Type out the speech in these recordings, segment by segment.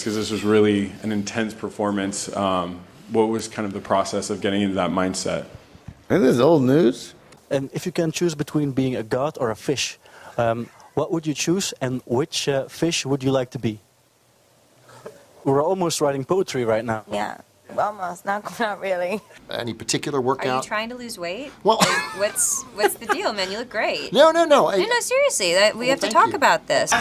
because this was really an intense performance. What was kind of the process of getting into that mindset? This is old news. And if you can choose between being a god or a fish, what would you choose, and which fish would you like to be? We're almost writing poetry right now. Yeah, almost. Not really. Any particular workout? Are you trying to lose weight? Well, like, what's the deal, man? You look great. No. No, seriously. We have to talk about this.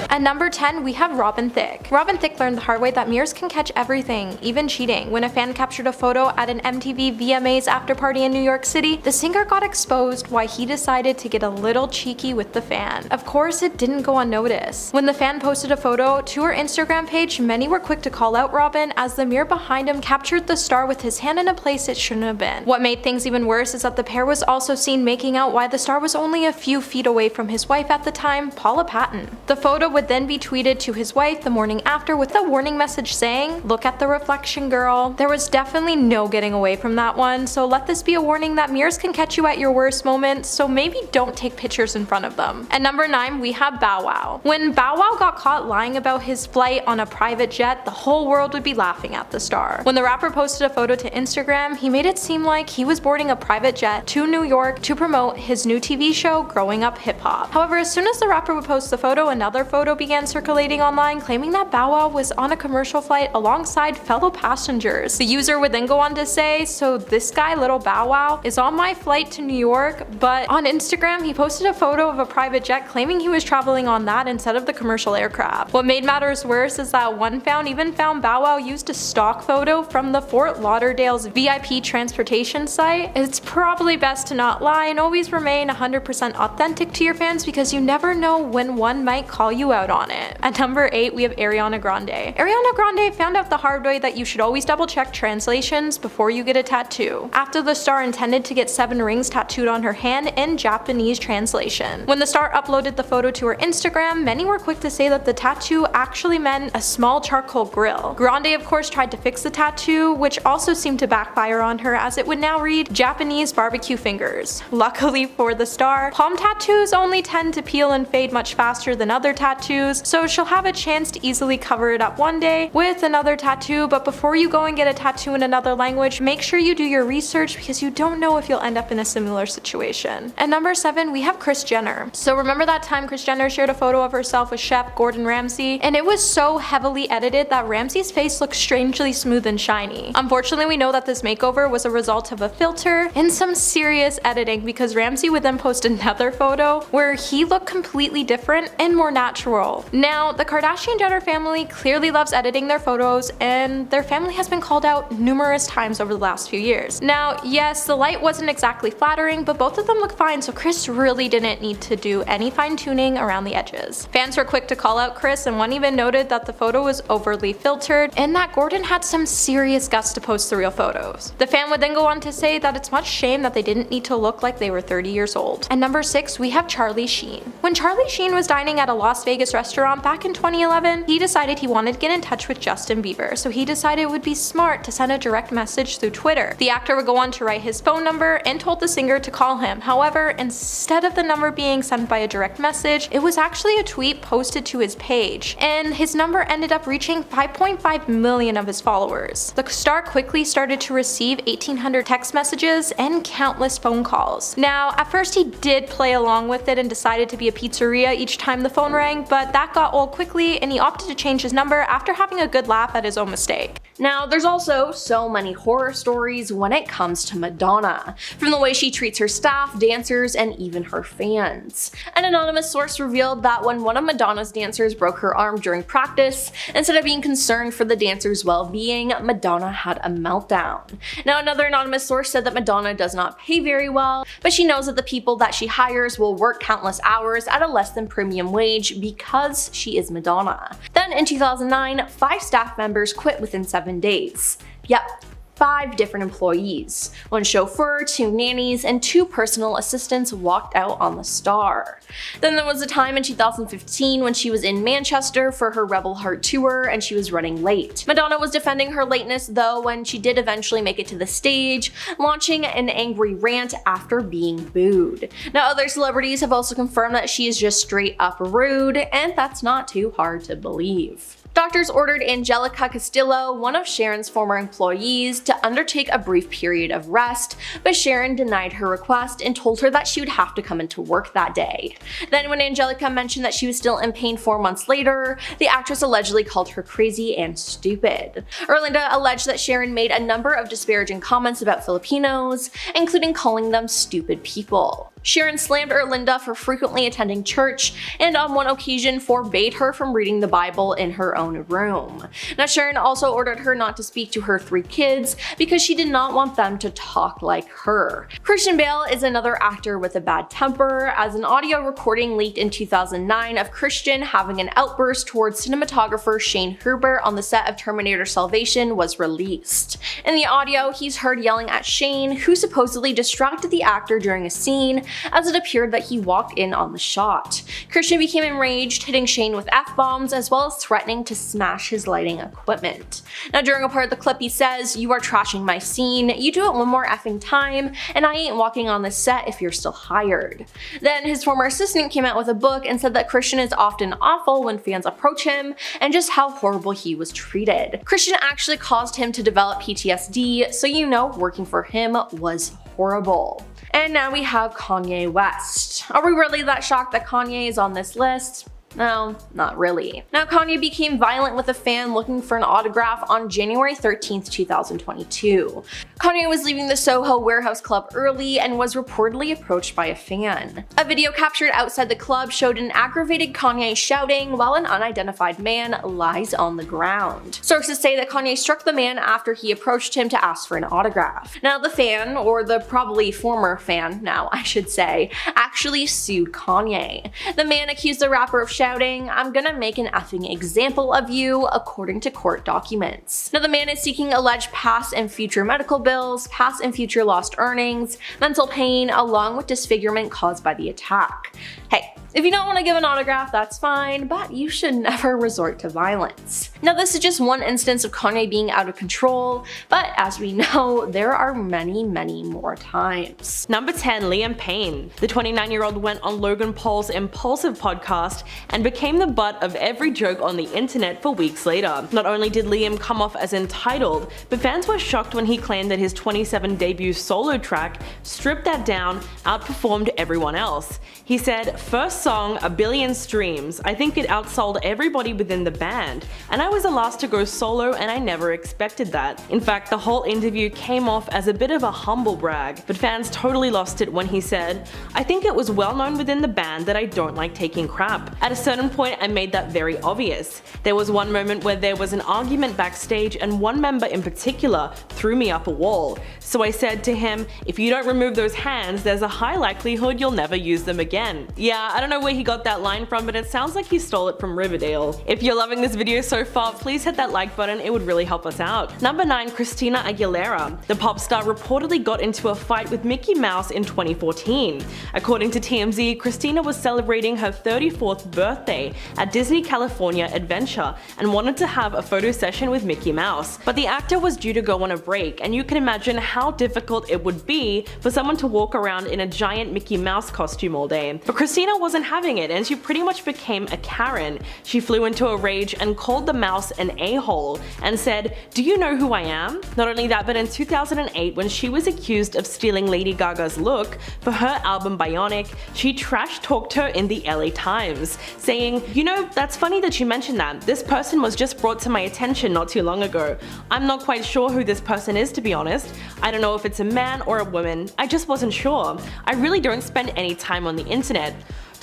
At number 10, we have Robin Thicke. Robin Thicke learned the hard way that mirrors can catch everything, even cheating. When a fan captured a photo at an MTV VMAs after party in New York City, the singer got exposed why he decided to get a little cheeky with the fan. Of course, it didn't go unnoticed. When the fan posted a photo to her Instagram page, many were quick to call out Robin as the mirror behind him captured the star with his hand in a place it shouldn't have been. What made things even worse is that the pair was also seen making out while the star was only a few feet away from his wife at the time, Paula Patton. The photo would then be tweeted to his wife the morning after with a warning message saying, "Look at the reflection, girl." There was definitely no getting away from that one, so let this be a warning that mirrors can catch you at your worst moments, so maybe don't take pictures in front of them. At number 9, we have Bow Wow. When Bow Wow got caught lying about his flight on a private jet, the whole world would be laughing at the star. When the rapper posted a photo to Instagram, he made it seem like he was boarding a private jet to New York to promote his new TV show, Growing Up Hip Hop. However, as soon as the rapper would post the photo, another photo began circulating online claiming that Bow Wow was on a commercial flight alongside fellow passengers. The user would then go on to say, "So this guy, Little Bow Wow, is on my flight to New York," but on Instagram he posted a photo of a private jet claiming he was traveling on that instead of the commercial aircraft. What made matters worse is that one fan even found Bow Wow used a stock photo from the Fort Lauderdale's VIP transportation site. It's probably best to not lie and always remain 100% authentic to your fans because you never know when one might call you out on it. At number 8, we have Ariana Grande. Ariana Grande found out the hard way that you should always double check translations before you get a tattoo, after the star intended to get 7 rings tattooed on her hand in Japanese translation. When the star uploaded the photo to her Instagram, many were quick to say that the tattoo actually meant a small charcoal grill. Grande of course tried to fix the tattoo, which also seemed to backfire on her as it would now read Japanese barbecue fingers. Luckily for the star, palm tattoos only tend to peel and fade much faster than other tattoos, so she'll have a chance to easily cover it up one day with another tattoo. But before you go and get a tattoo in another language, make sure you do your research because you don't know if you'll end up in a similar situation. At number 7, we have Kris Jenner. So remember that time Kris Jenner shared a photo of herself with chef Gordon Ramsay, and it was so heavily edited that Ramsay's face looked strangely smooth and shiny. Unfortunately, we know that this makeover was a result of a filter and some serious editing because Ramsay would then post another photo where he looked completely different and more natural. Now, the Kardashian-Jenner family clearly loves editing their photos, and their family has been called out numerous times over the last few years. Now, yes, the light wasn't exactly flattering, but both of them look fine, so Kris really didn't need to do any fine-tuning around the edges. Fans were quick to call out Kris, and one even noted that the photo was overly filtered, and that Gordon had some serious guts to post the real photos. The fan would then go on to say that it's much shame that they didn't need to look like they were 30 years old. At number 6, we have Charlie Sheen. When Charlie Sheen was dining at a Las Vegas restaurant back in 2011, he decided he wanted to get in touch with Justin Bieber, so he decided it would be smart to send a direct message through Twitter. The actor would go on to write his phone number and told the singer to call him. However, instead of the number being sent by a direct message, it was actually a tweet posted to his page, and his number ended up reaching 5.5 million of his followers. The star quickly started to receive 1,800 text messages and countless phone calls. Now, at first he did play along with it and decided to be a pizzeria each time the phone rang, but that got old quickly and he opted to change his number after having a good laugh at his own mistake. Now, there's also so many horror stories when it comes to Madonna, from the way she treats her staff, dancers, and even her fans. An anonymous source revealed that when one of Madonna's dancers broke her arm during practice, instead of being concerned for the dancer's well-being, Madonna had a meltdown. Now, another anonymous source said that Madonna does not pay very well, but she knows that the people that she hires will work countless hours at a less than premium wage because she is Madonna. Then in 2009, 5 staff members quit within 7 days. Yep, 5 different employees. 1 chauffeur, 2 nannies, and 2 personal assistants walked out on the star. Then there was a time in 2015 when she was in Manchester for her Rebel Heart tour and she was running late. Madonna was defending her lateness though when she did eventually make it to the stage, launching an angry rant after being booed. Now other celebrities have also confirmed that she is just straight up rude, and that's not too hard to believe. Doctors ordered Angelica Castillo, one of Sharon's former employees, to undertake a brief period of rest, but Sharon denied her request and told her that she would have to come into work that day. Then when Angelica mentioned that she was still in pain 4 months later, the actress allegedly called her crazy and stupid. Erlinda alleged that Sharon made a number of disparaging comments about Filipinos, including calling them stupid people. Sharon slammed Erlinda for frequently attending church and on one occasion forbade her from reading the Bible in her own room. Now Sharon also ordered her not to speak to her 3 kids because she did not want them to talk like her. Christian Bale is another actor with a bad temper, as an audio recording leaked in 2009 of Christian having an outburst towards cinematographer Shane Huber on the set of Terminator Salvation was released. In the audio, he's heard yelling at Shane, who supposedly distracted the actor during a scene, as it appeared that he walked in on the shot. Christian became enraged, hitting Shane with F-bombs as well as threatening to smash his lighting equipment. Now during a part of the clip he says, "You are trashing my scene, you do it one more effing time, and I ain't walking on this set if you're still hired." Then his former assistant came out with a book and said that Christian is often awful when fans approach him and just how horrible he was treated. Christian actually caused him to develop PTSD, so you know working for him was horrible. And now we have Kanye West. Are we really that shocked that Kanye is on this list? No, not really. Now Kanye became violent with a fan looking for an autograph on January 13th, 2022. Kanye was leaving the Soho Warehouse Club early and was reportedly approached by a fan. A video captured outside the club showed an aggravated Kanye shouting while an unidentified man lies on the ground. Sources say that Kanye struck the man after he approached him to ask for an autograph. Now the fan, or the probably former fan now I should say, actually sued Kanye. The man accused the rapper of shouting, "I'm gonna make an effing example of you," according to court documents. Now the man is seeking alleged past and future medical bills, past and future lost earnings, mental pain, along with disfigurement caused by the attack. Hey, if you don't want to give an autograph, that's fine, but you should never resort to violence. Now this is just one instance of Kanye being out of control, but as we know, there are many more times. Number 10, Liam Payne. The 29-year-old went on Logan Paul's Impulsive podcast and became the butt of every joke on the internet for weeks later. Not only did Liam come off as entitled, but fans were shocked when he claimed that his 27 debut solo track, Stripped That Down, outperformed everyone else. He said, "First song, 1 billion streams. I think it outsold everybody within the band. And I was the last to go solo and I never expected that." In fact, the whole interview came off as a bit of a humble brag, but fans totally lost it when he said, "I think it was well known within the band that I don't like taking crap. At a certain point I made that very obvious. There was one moment where there was an argument backstage and one member in particular threw me up a wall. So I said to him, if you don't remove those hands, there's a high likelihood you'll never use them again." Yeah, I don't know where he got that line from, but it sounds like he stole it from Riverdale. If you're loving this video so far, please hit that like button, it would really help us out. Number 9, Christina Aguilera. The pop star reportedly got into a fight with Mickey Mouse in 2014. According to TMZ, Christina was celebrating her 34th birthday at Disney California Adventure and wanted to have a photo session with Mickey Mouse. But the actor was due to go on a break, and you can imagine how difficult it would be for someone to walk around in a giant Mickey Mouse costume all day. But Christina wasn't having it, and she pretty much became a Karen. She flew into a rage and called the mouse an a-hole and said, "Do you know who I am?" Not only that, but in 2008, when she was accused of stealing Lady Gaga's look for her album Bionic, she trash-talked her in the LA Times, saying, "You know, that's funny that you mentioned that. This person was just brought to my attention not too long ago. I'm not quite sure who this person is, to be honest. I don't know if it's a man or a woman. I just wasn't sure. I really don't spend any time on the internet."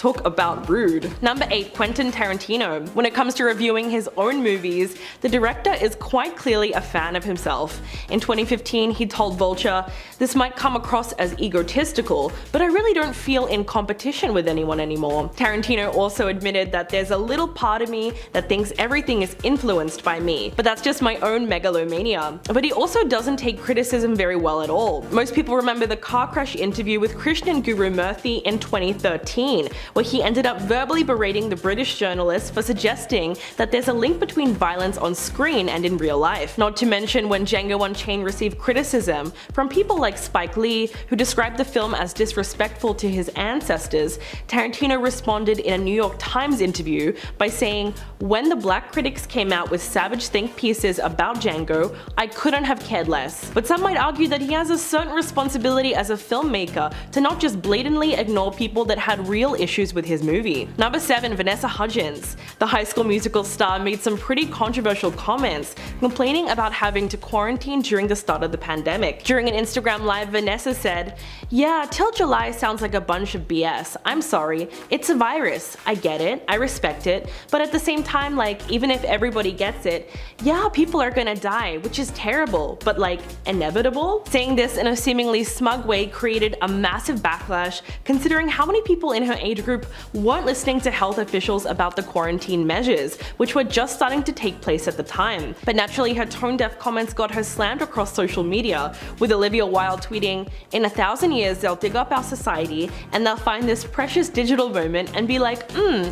Talk about rude. Number 8. Quentin Tarantino. When it comes to reviewing his own movies, the director is quite clearly a fan of himself. In 2015, he told Vulture, "This might come across as egotistical, but I really don't feel in competition with anyone anymore." Tarantino also admitted that there's a little part of me that thinks everything is influenced by me, but that's just my own megalomania. But he also doesn't take criticism very well at all. Most people remember the car crash interview with Krishnan Guru Murthy in 2013, where he ended up verbally berating the British journalist for suggesting that there's a link between violence on screen and in real life. Not to mention when Django Unchained received criticism from people like Spike Lee, who described the film as disrespectful to his ancestors, Tarantino responded in a New York Times interview by saying, "When the black critics came out with savage think pieces about Django, I couldn't have cared less." But some might argue that he has a certain responsibility as a filmmaker to not just blatantly ignore people that had real issues with his movie. Number 7. Vanessa Hudgens. The High School Musical star made some pretty controversial comments, complaining about having to quarantine during the start of the pandemic. During an Instagram live, Vanessa said, "Yeah, till July sounds like a bunch of BS. I'm sorry. It's a virus. I get it. I respect it. But at the same time, like, even if everybody gets it, yeah, people are gonna die, which is terrible, but like, inevitable?" Saying this in a seemingly smug way created a massive backlash, considering how many people in her age group weren't listening to health officials about the quarantine measures, which were just starting to take place at the time. But naturally, her tone-deaf comments got her slammed across social media, with Olivia Wilde tweeting, "In 1,000 years they'll dig up our society and they'll find this precious digital moment and be like,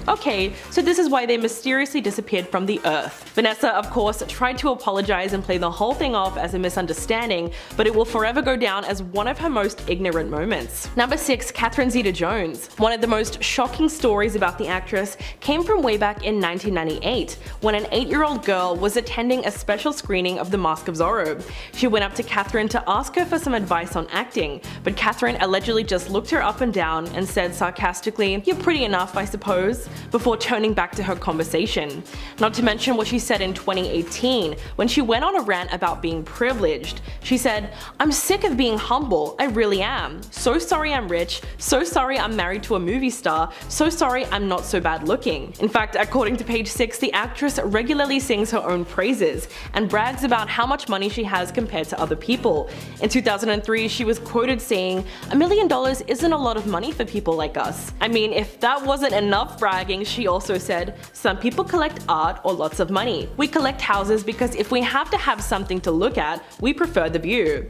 okay, so this is why they mysteriously disappeared from the earth." Vanessa, of course, tried to apologize and play the whole thing off as a misunderstanding, but it will forever go down as one of her most ignorant moments. Number 6. Catherine Zeta-Jones. One of the most shocking stories about the actress came from way back in 1998, when an 8-year-old girl was attending a special screening of The Mask of Zorro. She went up to Catherine to ask her for some advice on acting, but Catherine allegedly just looked her up and down and said sarcastically, "You're pretty enough, I suppose," before turning back to her conversation. Not to mention what she said in 2018, when she went on a rant about being privileged. She said, "I'm sick of being humble, I really am. So sorry I'm rich, so sorry I'm married to a movie star, so sorry I'm not so bad looking." In fact, according to Page 6, the actress regularly sings her own praises and brags about how much money she has compared to other people. In 2003, she was quoted saying, "$1 million isn't a lot of money for people like us." I mean, if that wasn't enough bragging, she also said, "Some people collect art or lots of money. We collect houses because if we have to have something to look at, we prefer the view."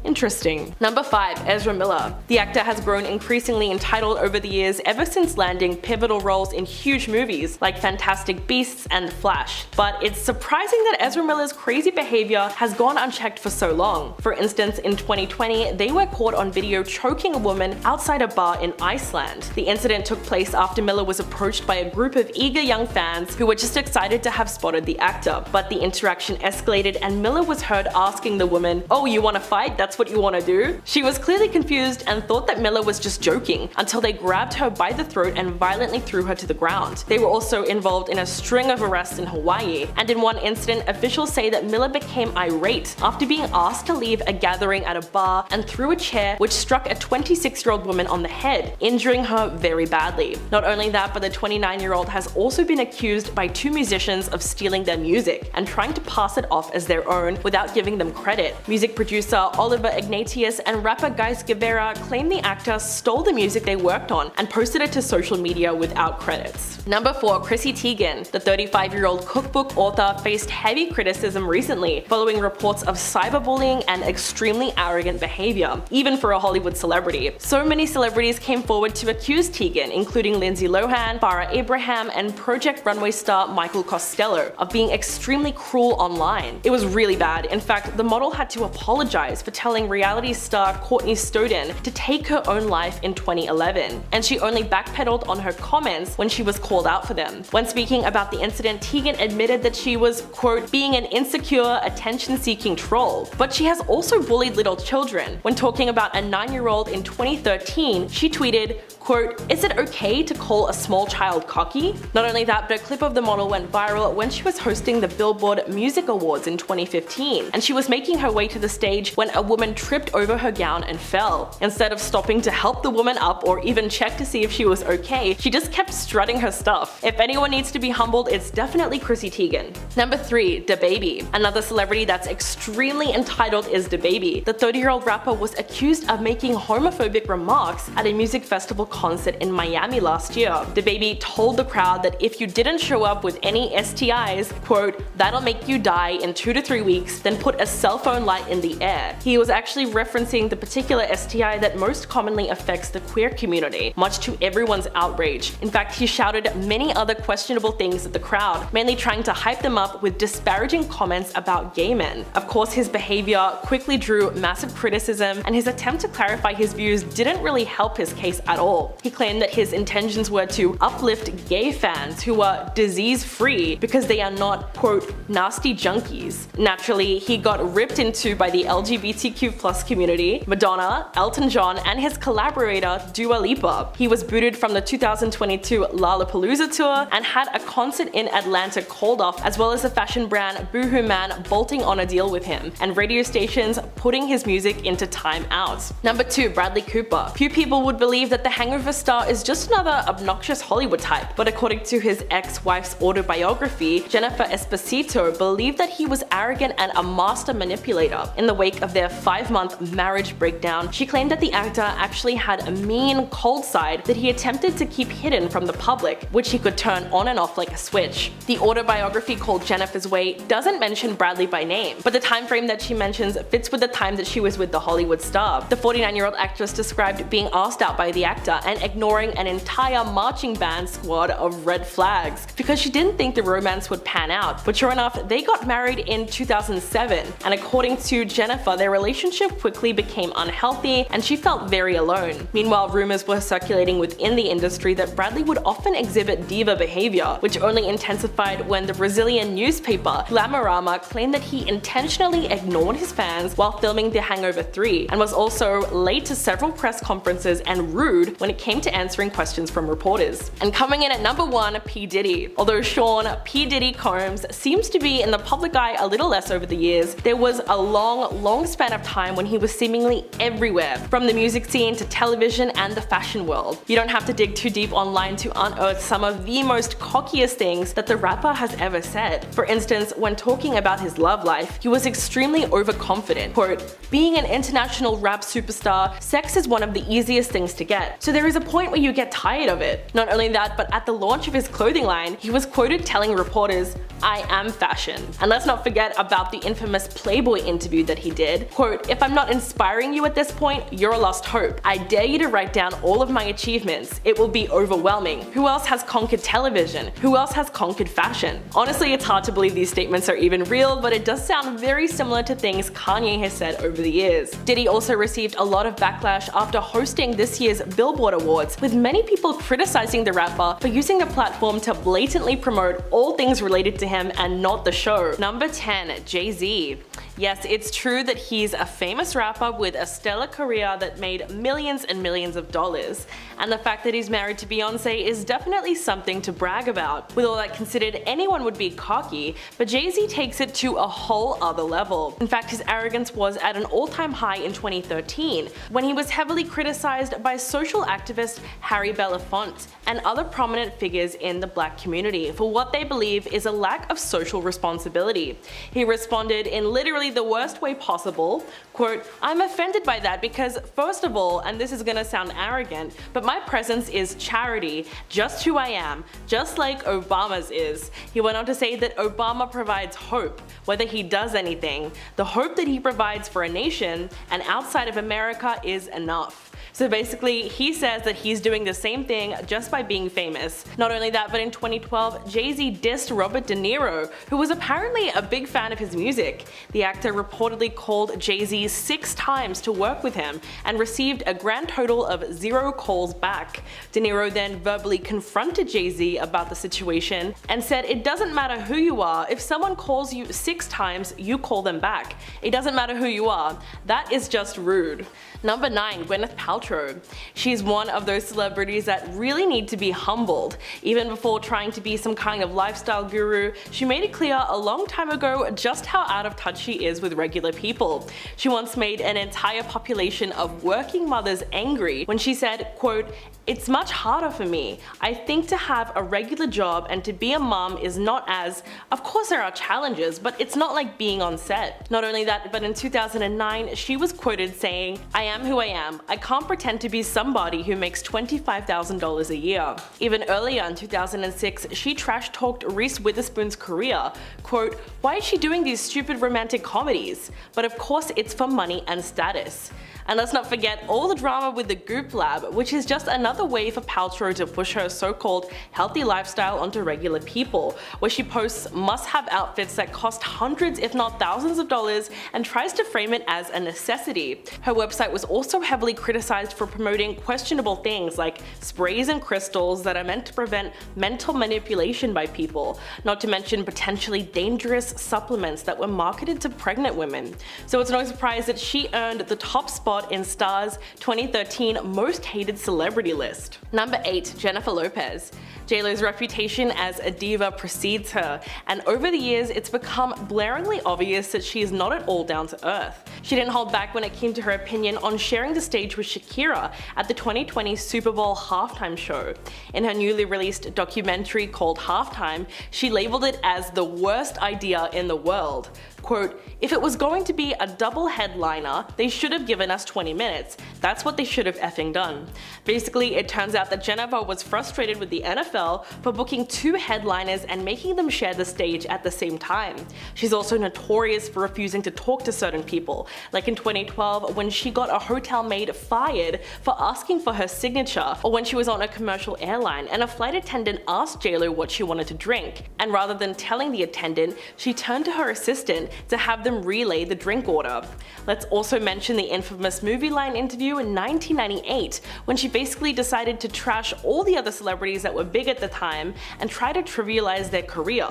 Interesting. Number 5. Ezra Miller. The actor has grown increasingly entitled over the years ever since landing pivotal roles in huge movies like Fantastic Beasts and The Flash. But it's surprising that Ezra Miller's crazy behavior has gone unchecked for so long. For instance, in 2020, they were caught on video choking a woman outside a bar in Iceland. The incident took place after Miller was approached by a group of eager young fans who were just excited to have spotted the actor. But the interaction escalated and Miller was heard asking the woman, "Oh, you wanna fight? That's what you wanna do?" She was clearly confused and thought that Miller was just joking, until they grabbed her by the throat and violently threw her to the ground. They were also involved in a string of arrests in Hawaii, and in one incident, officials say that Miller became irate after being asked to leave a gathering at a bar and threw a chair which struck a 26-year-old woman on the head, injuring her very badly. Not only that, but the 29-year-old has also been accused by 2 musicians of stealing their music and trying to pass it off as their own without giving them credit. Music producer Oliver Ignatius and rapper Gais Guevara claim the actor stole the music they worked on and posted it to social media without credits. Number 4. Chrissy Teigen. The 35-year-old cookbook author faced heavy criticism recently following reports of cyberbullying and extremely arrogant behavior, even for a Hollywood celebrity. So many celebrities came forward to accuse Teigen, including Lindsay Lohan, Farrah Abraham, and Project Runway star Michael Costello, of being extremely cruel online. It was really bad. In fact, the model had to apologize for telling reality star Courtney Stodden to take her own life in 2011, and she only backpedaled on her comments when she was called out for them. When speaking about the incident, Teigen admitted that she was, quote, being an insecure, attention-seeking troll. But she has also bullied little children. When talking about a 9-year-old in 2013, she tweeted, Quote, "Is it okay to call a small child cocky?" Not only that, but a clip of the model went viral when she was hosting the Billboard Music Awards in 2015, and she was making her way to the stage when a woman tripped over her gown and fell. Instead of stopping to help the woman up or even check to see if she was okay, she just kept strutting her stuff. If anyone needs to be humbled, it's definitely Chrissy Teigen. Number 3, DaBaby. Another celebrity that's extremely entitled is DaBaby. The 30-year-old rapper was accused of making homophobic remarks at a music festival concert in Miami last year. DaBaby told the crowd that if you didn't show up with any STIs, quote, "that'll make you die in 2 to 3 weeks, then put a cell phone light in the air." He was actually referencing the particular STI that most commonly affects the queer community, much to everyone's outrage. In fact, he shouted many other questionable things at the crowd, mainly trying to hype them up with disparaging comments about gay men. Of course, his behavior quickly drew massive criticism, and his attempt to clarify his views didn't really help his case at all. He claimed that his intentions were to uplift gay fans who are disease-free because they are not, quote, "nasty junkies." Naturally, he got ripped into by the LGBTQ+ community, Madonna, Elton John, and his collaborator Dua Lipa. He was booted from the 2022 Lollapalooza tour and had a concert in Atlanta called off, as well as the fashion brand Boohoo Man bolting on a deal with him, and radio stations putting his music into time out. Number 2, Bradley Cooper. Few people would believe that the Hangover star is just another obnoxious Hollywood type, but according to his ex-wife's autobiography, Jennifer Esposito believed that he was arrogant and a master manipulator. In the wake of their 5-month marriage breakdown, she claimed that the actor actually had a mean, cold side that he attempted to keep hidden from the public, which he could turn on and off like a switch. The autobiography called Jennifer's Way doesn't mention Bradley by name, but the time frame that she mentions fits with the time that she was with the Hollywood star. The 49-year-old actress described being asked out by the actor and ignoring an entire marching band squad of red flags because she didn't think the romance would pan out. But sure enough, they got married in 2007, and according to Jennifer, their relationship quickly became unhealthy and she felt very alone. Meanwhile, rumors were circulating within the industry that Bradley would often exhibit diva behavior, which only intensified when the Brazilian newspaper Glamorama claimed that he intentionally ignored his fans while filming The Hangover 3, and was also late to several press conferences and rude when it came to answering questions from reporters. And coming in at number 1, P. Diddy. Although Sean P. Diddy Combs seems to be in the public eye a little less over the years, there was a long span of time when he was seemingly everywhere, from the music scene to television and the fashion world. You don't have to dig too deep online to unearth some of the most cockiest things that the rapper has ever said. For instance, when talking about his love life, he was extremely overconfident. Quote, "Being an international rap superstar, sex is one of the easiest things to get, so there is a point where you get tired of it." Not only that, but at the launch of his clothing line, he was quoted telling reporters, "I am fashion." And let's not forget about the infamous Playboy interview that he did. Quote, "If I'm not inspiring you at this point, you're a lost hope. I dare you to write down all of my achievements. It will be overwhelming. Who else has conquered television? Who else has conquered fashion?" Honestly, it's hard to believe these statements are even real, but it does sound very similar to things Kanye has said over the years. Diddy also received a lot of backlash after hosting this year's Billboard Awards, with many people criticizing the rapper for using the platform to blatantly promote all things related to him and not the show. Number 10, Jay-Z. Yes, it's true that he's a famous rapper with a stellar career that made millions and millions of dollars, and the fact that he's married to Beyonce is definitely something to brag about. With all that considered, anyone would be cocky, but Jay-Z takes it to a whole other level. In fact, his arrogance was at an all-time high in 2013, when he was heavily criticized by social activist Harry Belafonte and other prominent figures in the black community for what they believe is a lack of social responsibility. He responded in literally the worst way possible, quote, "I'm offended by that because, first of all, and this is gonna sound arrogant, but my presence is charity, just who I am, just like Obama's is." He went on to say that Obama provides hope, whether he does anything. The hope that he provides for a nation and outside of America is enough. So basically, he says that he's doing the same thing just by being famous. Not only that, but in 2012, Jay-Z dissed Robert De Niro, who was apparently a big fan of his music. The actor reportedly called Jay-Z 6 times to work with him and received a grand total of 0 calls back. De Niro then verbally confronted Jay-Z about the situation and said, "It doesn't matter who you are, if someone calls you 6 times, you call them back. It doesn't matter who you are. That is just rude." Number 9, Gwyneth Paltrow. Paltrow. She's one of those celebrities that really need to be humbled. Even before trying to be some kind of lifestyle guru, she made it clear a long time ago just how out of touch she is with regular people. She once made an entire population of working mothers angry when she said, quote, "It's much harder for me. I think to have a regular job and to be a mom is not as, of course there are challenges, but it's not like being on set." Not only that, but in 2009, she was quoted saying, "I am who I am. I can't pretend to be somebody who makes $25,000 a year." Even earlier in 2006, she trash-talked Reese Witherspoon's career. Quote, "Why is she doing these stupid romantic comedies? But of course it's for money and status." And let's not forget all the drama with the Goop Lab, which is just another way for Paltrow to push her so-called healthy lifestyle onto regular people, where she posts must-have outfits that cost hundreds if not thousands of dollars and tries to frame it as a necessity. Her website was also heavily criticized for promoting questionable things like sprays and crystals that are meant to prevent mental manipulation by people, not to mention potentially dangerous supplements that were marketed to pregnant women. So it's no surprise that she earned the top spot in Star's 2013 Most Hated Celebrity list. Number 8. Jennifer Lopez. JLo's reputation as a diva precedes her, and over the years it's become blaringly obvious that she is not at all down to earth. She didn't hold back when it came to her opinion on sharing the stage with Shakira at the 2020 Super Bowl halftime show. In her newly released documentary called Halftime, she labeled it as the worst idea in the world. Quote, "If it was going to be a double headliner, they should have given us 20 minutes. That's what they should have effing done." Basically, it turns out that Jennifer was frustrated with the NFL for booking 2 headliners and making them share the stage at the same time. She's also notorious for refusing to talk to certain people, like in 2012 when she got a hotel maid fired for asking for her signature, or when she was on a commercial airline and a flight attendant asked JLo what she wanted to drink, and rather than telling the attendant, she turned to her assistant to have them relay the drink order. Let's also mention the infamous Movie Line interview in 1998, when she basically decided to trash all the other celebrities that were big at the time and try to trivialize their career.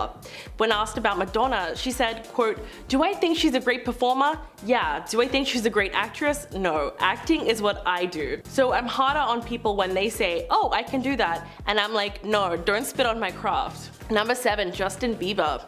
When asked about Madonna, she said, quote, "Do I think she's a great performer? Yeah. Do I think she's a great actress? No. Acting is what I do. So I'm harder on people when they say, oh, I can do that, and I'm like, no, don't spit on my craft." Number 7. Justin Bieber.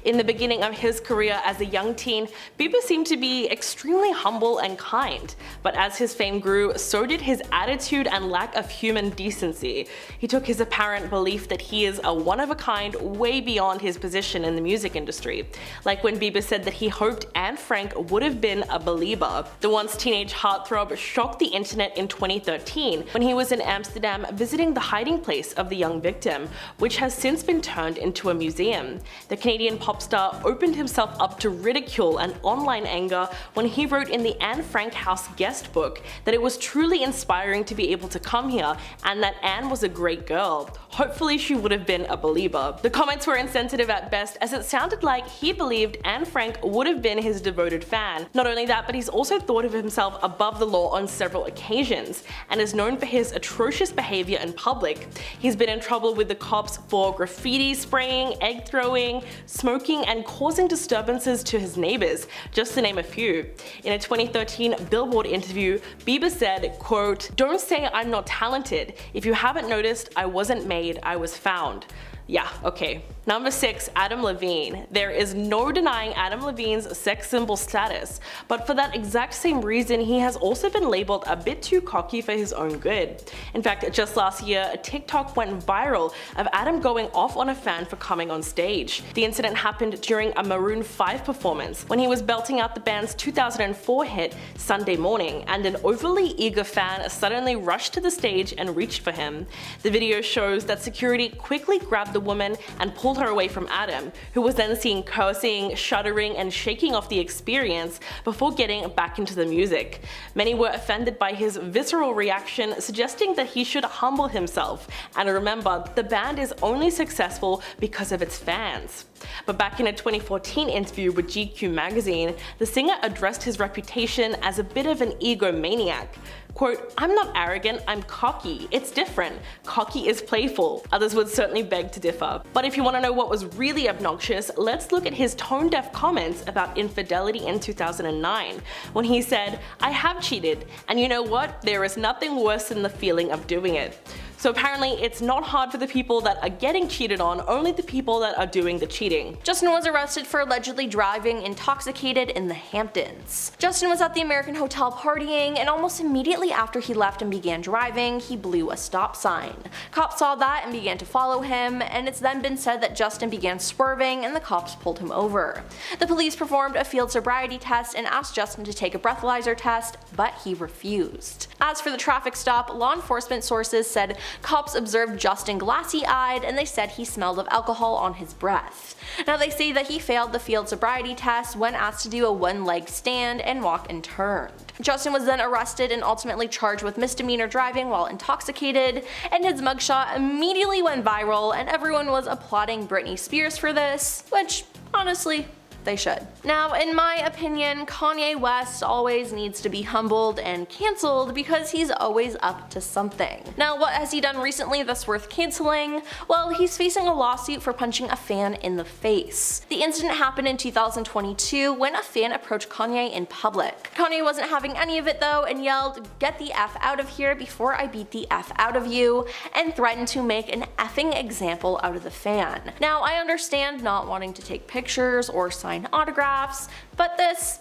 In the beginning of his career as a young teen, Bieber seemed to be extremely humble and kind, but as his fame grew, so did his attitude and lack of human decency. He took his apparent belief that he is a one-of-a-kind way beyond his position in the music industry, like when Bieber said that he hoped Anne Frank would have been a believer. The once teenage heartthrob shocked the internet in 2013 when he was in Amsterdam visiting the hiding place of the young victim, which has since been turned into a museum. The Canadian pop star opened himself up to ridicule and online anger when he wrote in the Anne Frank House guest book that it was truly inspiring to be able to come here and that Anne was a great girl. Hopefully she would have been a believer. The comments were insensitive at best, as it sounded like he believed Anne Frank would have been his devoted fan. Not only that, but he's also thought of himself above the law on several occasions and is known for his atrocious behavior in public. He's been in trouble with the cops for graffiti spraying, egg throwing, smoking, and causing disturbances to his neighbors, just to name a few. In a 2013 Billboard interview, Bieber said, quote, "Don't say I'm not talented. If you haven't noticed, I wasn't made, I was found." Yeah, okay. Number 6. Adam Levine. There is no denying Adam Levine's sex symbol status, but for that exact same reason he has also been labeled a bit too cocky for his own good. In fact, just last year, a TikTok went viral of Adam going off on a fan for coming on stage. The incident happened during a Maroon 5 performance when he was belting out the band's 2004 hit Sunday Morning, and an overly eager fan suddenly rushed to the stage and reached for him. The video shows that security quickly grabbed the woman and pulled her away from Adam, who was then seen cursing, shuddering, and shaking off the experience before getting back into the music. Many were offended by his visceral reaction, suggesting that he should humble himself, and remember, the band is only successful because of its fans. But back in a 2014 interview with GQ magazine, the singer addressed his reputation as a bit of an egomaniac. Quote, "I'm not arrogant, I'm cocky. It's different. Cocky is playful." Others would certainly beg to differ. But if you want to know what was really obnoxious, let's look at his tone-deaf comments about infidelity in 2009, when he said, "I have cheated, and you know what? There is nothing worse than the feeling of doing it." So apparently it's not hard for the people that are getting cheated on, only the people that are doing the cheating. Justin was arrested for allegedly driving intoxicated in the Hamptons. Justin was at the American Hotel partying, and almost immediately after he left and began driving, he blew a stop sign. Cops saw that and began to follow him, and it's then been said that Justin began swerving and the cops pulled him over. The police performed a field sobriety test and asked Justin to take a breathalyzer test, but he refused. As for the traffic stop, law enforcement sources said cops observed Justin glassy-eyed, and they said he smelled of alcohol on his breath. Now they say that he failed the field sobriety test when asked to do a one-leg stand and walk and turned. Justin was then arrested and ultimately charged with misdemeanor driving while intoxicated, and his mugshot immediately went viral, and everyone was applauding Britney Spears for this, which, honestly, they should. Now, in my opinion, Kanye West always needs to be humbled and cancelled because he's always up to something. Now, what has he done recently that's worth cancelling? Well, he's facing a lawsuit for punching a fan in the face. The incident happened in 2022 when a fan approached Kanye in public. Kanye wasn't having any of it though and yelled, "Get the F out of here before I beat the F out of you," and threatened to make an effing example out of the fan. Now, I understand not wanting to take pictures or sign autographs, but this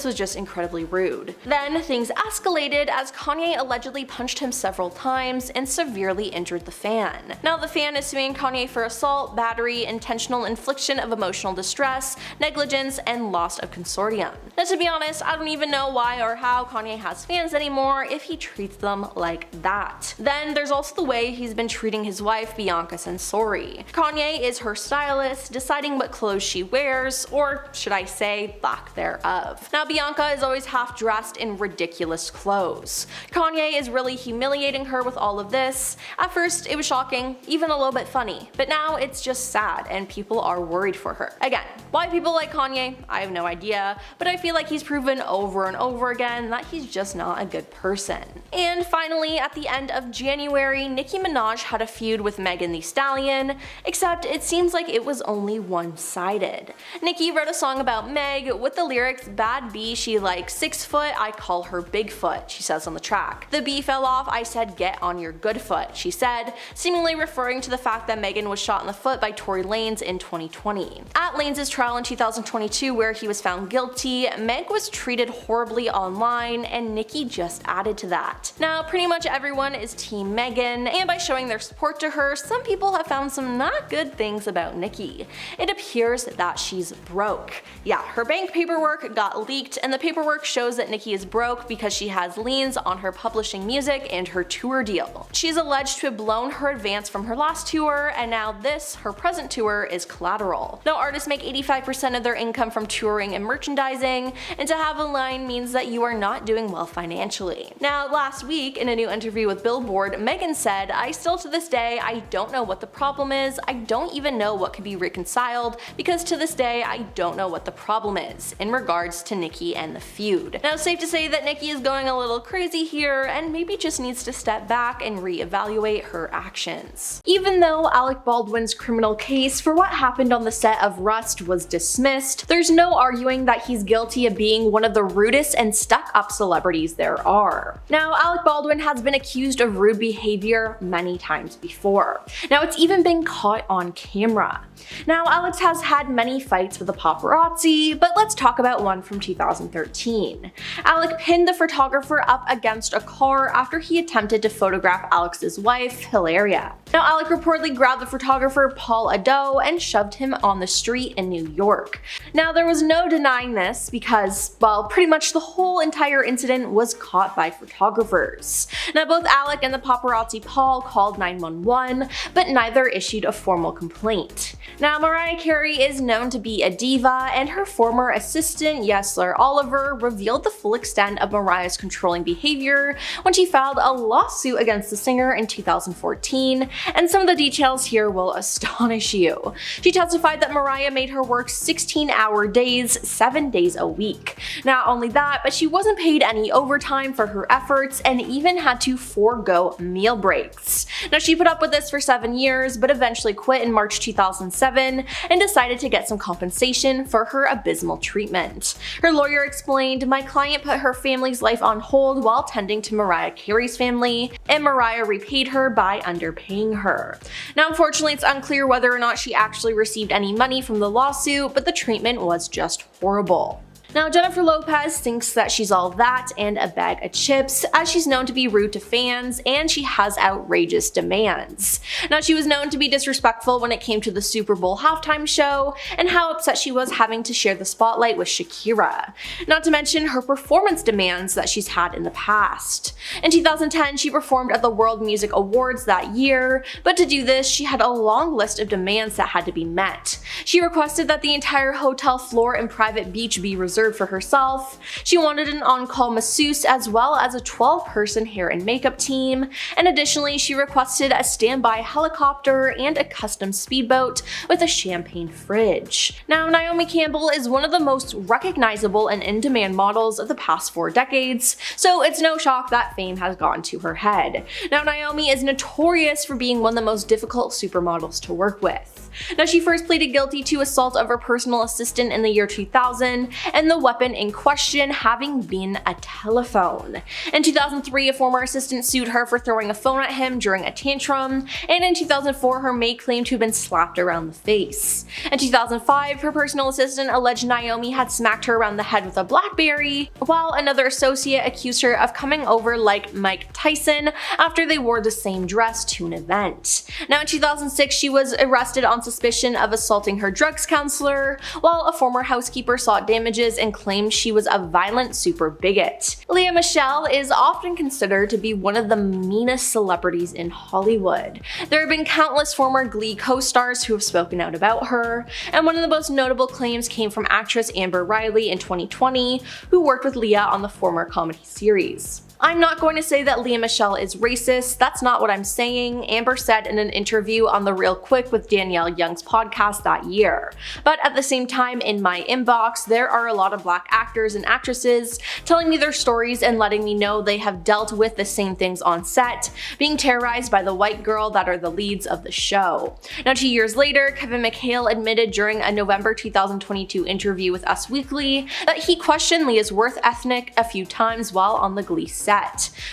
was just incredibly rude. Then things escalated as Kanye allegedly punched him several times and severely injured the fan. Now the fan is suing Kanye for assault, battery, intentional infliction of emotional distress, negligence, and loss of consortium. Now to be honest, I don't even know why or how Kanye has fans anymore if he treats them like that. Then there's also the way he's been treating his wife Bianca Censori. Kanye is her stylist, deciding what clothes she wears, or should I say lack thereof. Now Bianca is always half dressed in ridiculous clothes. Kanye is really humiliating her with all of this. At first it was shocking, even a little bit funny, but now it's just sad and people are worried for her. Again, why people like Kanye, I have no idea, but I feel like he's proven over and over again that he's just not a good person. And finally, at the end of January, Nicki Minaj had a feud with Megan Thee Stallion, except it seems like it was only one-sided. Nicki wrote a song about Meg with the lyrics, "Bad B, she like 6 foot, I call her Bigfoot," she says on the track. "The B fell off, I said get on your good foot," she said, seemingly referring to the fact that Megan was shot in the foot by Tory Lanez in 2020. At Lanez's trial in 2022 where he was found guilty, Meg was treated horribly online, and Nicki just added to that. Now pretty much everyone is team Megan, and by showing their support to her, some people have found some not good things about Nicki. It appears that she's broke. Yeah, her bank paperwork got leaked, and the paperwork shows that Nicki is broke because she has liens on her publishing music and her tour deal. She's alleged to have blown her advance from her last tour, and now this, her present tour, is collateral. Now artists make 85% of their income from touring and merchandising, and to have a line means that you are not doing well financially. Now last week, in a new interview with Billboard, Megan said, "I still to this day, I don't know what the problem is, I don't even know what could be reconciled, because to this day I don't know what the problem is," in regards to Nicki and the feud. Now it's safe to say that Nicki is going a little crazy here and maybe just needs to step back and reevaluate her actions. Even though Alec Baldwin's criminal case for what happened on the set of Rust was dismissed, there's no arguing that he's guilty of being one of the rudest and stuck-up celebrities there are. Now Alec Baldwin has been accused of rude behavior many times before. Now it's even been caught on camera. Now Alex has had many fights with the paparazzi, but let's talk about one from 2013. Alec pinned the photographer up against a car after he attempted to photograph Alex's wife, Hilaria. Now Alec reportedly grabbed the photographer Paul Ado and shoved him on the street in New York. Now there was no denying this because, well, pretty much the whole entire incident was caught by photographers. Now both Alec and the paparazzi Paul called 911, but neither issued a formal complaint. Now Mariah Carey is known to be a diva, and her former assistant Yesler Oliver revealed the full extent of Mariah's controlling behavior when she filed a lawsuit against the singer in 2014, And some of the details here will astonish you. She testified that Mariah made her work 16-hour days, 7 days a week. Not only that, but she wasn't paid any overtime for her efforts and even had to forego meal breaks. Now, she put up with this for 7 years, but eventually quit in March 2007 and decided to get some compensation for her abysmal treatment. Her lawyer explained, "My client put her family's life on hold while tending to Mariah Carey's family, and Mariah repaid her by underpaying her." Now, unfortunately, it's unclear whether or not she actually received any money from the lawsuit, but the treatment was just horrible. Now, Jennifer Lopez thinks that she's all that and a bag of chips, as she's known to be rude to fans and she has outrageous demands. Now, she was known to be disrespectful when it came to the Super Bowl halftime show and how upset she was having to share the spotlight with Shakira. Not to mention her performance demands that she's had in the past. In 2010, she performed at the World Music Awards that year, but to do this, she had a long list of demands that had to be met. She requested that the entire hotel floor and private beach be reserved for herself. She wanted an on-call masseuse as well as a 12-person hair and makeup team, and additionally she requested a standby helicopter and a custom speedboat with a champagne fridge. Now, Naomi Campbell is one of the most recognizable and in-demand models of the past 4 decades, so it's no shock that fame has gone to her head. Now, Naomi is notorious for being one of the most difficult supermodels to work with. Now, she first pleaded guilty to assault of her personal assistant in the year 2000, and the weapon in question having been a telephone. In 2003, a former assistant sued her for throwing a phone at him during a tantrum, and in 2004, her maid claimed to have been slapped around the face. In 2005, her personal assistant alleged Naomi had smacked her around the head with a BlackBerry, while another associate accused her of coming over like Mike Tyson after they wore the same dress to an event. Now, in 2006, she was arrested on suspicion of assaulting her drugs counselor, while a former housekeeper sought damages and claimed she was a violent super bigot. Lea Michele is often considered to be one of the meanest celebrities in Hollywood. There have been countless former Glee co-stars who have spoken out about her, and one of the most notable claims came from actress Amber Riley in 2020, who worked with Lea on the former comedy series. I'm not going to say that Lea Michele is racist, that's not what I'm saying, Amber said in an interview on The Real Quick with Danielle Young's podcast that year. But at the same time, in my inbox, there are a lot of black actors and actresses telling me their stories and letting me know they have dealt with the same things on set, being terrorized by the white girl that are the leads of the show. Now, 2 years later, Kevin McHale admitted during a November 2022 interview with Us Weekly that he questioned Lea's work ethic a few times while on the Glee set.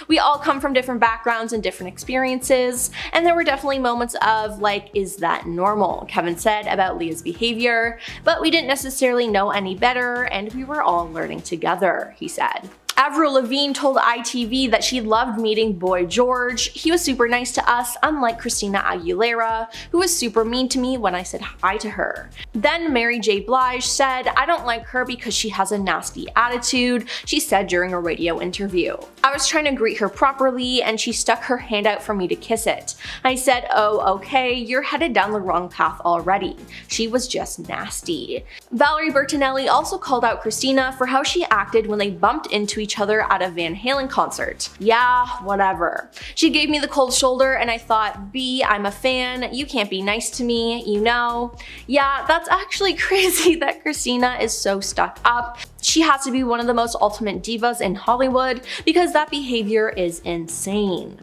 We all come from different backgrounds and different experiences, and there were definitely moments of like, is that normal? Kevin said about Lea's behavior, but we didn't necessarily know any better and we were all learning together, he said. Avril Levine told ITV that she loved meeting Boy George. He was super nice to us, unlike Christina Aguilera, who was super mean to me when I said hi to her. Then Mary J. Blige said, "I don't like her because she has a nasty attitude," she said during a radio interview. "I was trying to greet her properly and she stuck her hand out for me to kiss it. I said, 'Oh, okay, you're headed down the wrong path already.' She was just nasty." Valerie Bertinelli also called out Christina for how she acted when they bumped into each other at a Van Halen concert. "Yeah, whatever. She gave me the cold shoulder and I thought, B, I'm a fan, you can't be nice to me, you know? Yeah, that's actually crazy that Christina is so stuck up. She has to be one of the most ultimate divas in Hollywood because that behavior is insane."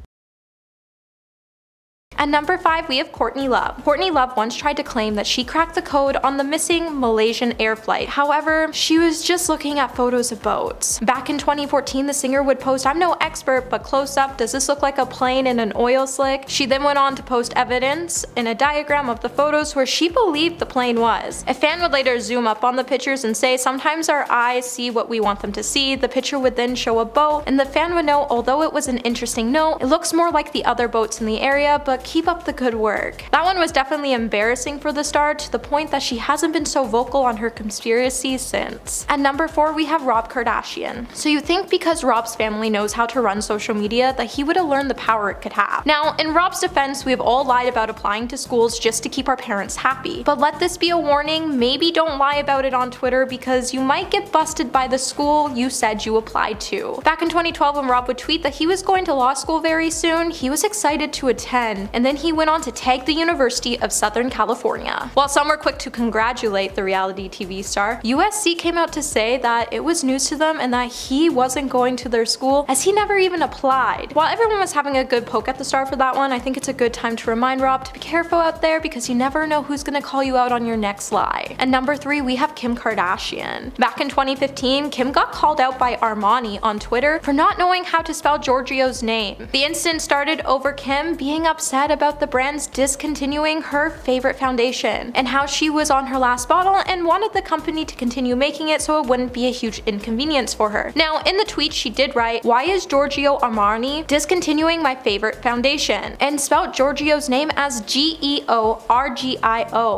At number 5, we have Courtney Love. Courtney Love once tried to claim that she cracked the code on the missing Malaysian air flight. However, she was just looking at photos of boats. Back in 2014, the singer would post, "I'm no expert, but close up, does this look like a plane in an oil slick?" She then went on to post evidence in a diagram of the photos where she believed the plane was. A fan would later zoom up on the pictures and say, "Sometimes our eyes see what we want them to see." The picture would then show a boat, and the fan would know, although it was an interesting note, it looks more like the other boats in the area, but keep up the good work. That one was definitely embarrassing for the star, to the point that she hasn't been so vocal on her conspiracies since. At number 4, we have Rob Kardashian. So you think because Rob's family knows how to run social media that he would have learned the power it could have. Now, in Rob's defense, we have all lied about applying to schools just to keep our parents happy. But let this be a warning, maybe don't lie about it on Twitter because you might get busted by the school you said you applied to. Back in 2012, when Rob would tweet that he was going to law school very soon, he was excited to attend, and then he went on to tag the University of Southern California. While some were quick to congratulate the reality TV star, USC came out to say that it was news to them and that he wasn't going to their school as he never even applied. While everyone was having a good poke at the star for that one, I think it's a good time to remind Rob to be careful out there because you never know who's gonna call you out on your next lie. And number 3, we have Kim Kardashian. Back in 2015, Kim got called out by Armani on Twitter for not knowing how to spell Giorgio's name. The incident started over Kim being upset about the brand's discontinuing her favorite foundation and how she was on her last bottle and wanted the company to continue making it so it wouldn't be a huge inconvenience for her. Now, in the tweet she did write, "Why is Giorgio Armani discontinuing my favorite foundation?" and spelled Giorgio's name as Georgio.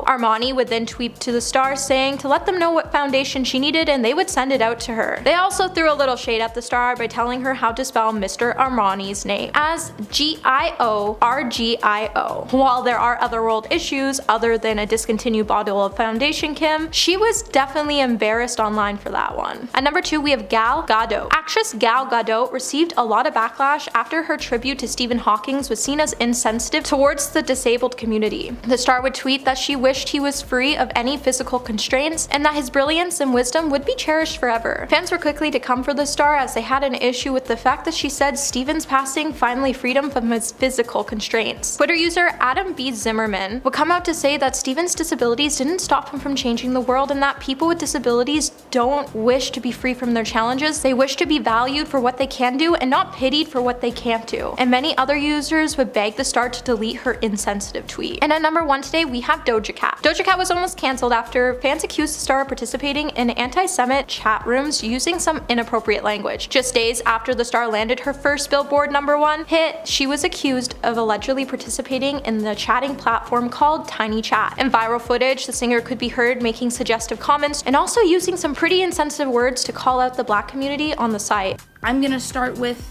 Armani would then tweet to the star saying to let them know what foundation she needed and they would send it out to her. They also threw a little shade at the star by telling her how to spell Mr. Armani's name as Giorgio. While there are other world issues other than a discontinued bottle of foundation, Kim, she was definitely embarrassed online for that one. At number 2, we have Gal Gadot. Actress Gal Gadot received a lot of backlash after her tribute to Stephen Hawking was seen as insensitive towards the disabled community. The star would tweet that she wished he was free of any physical constraints and that his brilliance and wisdom would be cherished forever. Fans were quickly to come for the star as they had an issue with the fact that she said Stephen's passing finally freed him from his physical constraints. Twitter user Adam B. Zimmerman would come out to say that Stephen's disabilities didn't stop him from changing the world and that people with disabilities don't wish to be free from their challenges, they wish to be valued for what they can do and not pitied for what they can't do. And many other users would beg the star to delete her insensitive tweet. And at number 1 today, we have Doja Cat. Doja Cat was almost cancelled after fans accused the star of participating in anti-Semitic chat rooms using some inappropriate language. Just days after the star landed her first Billboard #1 hit, she was accused of allegedly participating in the chatting platform called Tiny Chat. In viral footage, the singer could be heard making suggestive comments and also using some pretty insensitive words to call out the black community on the site. I'm gonna start with,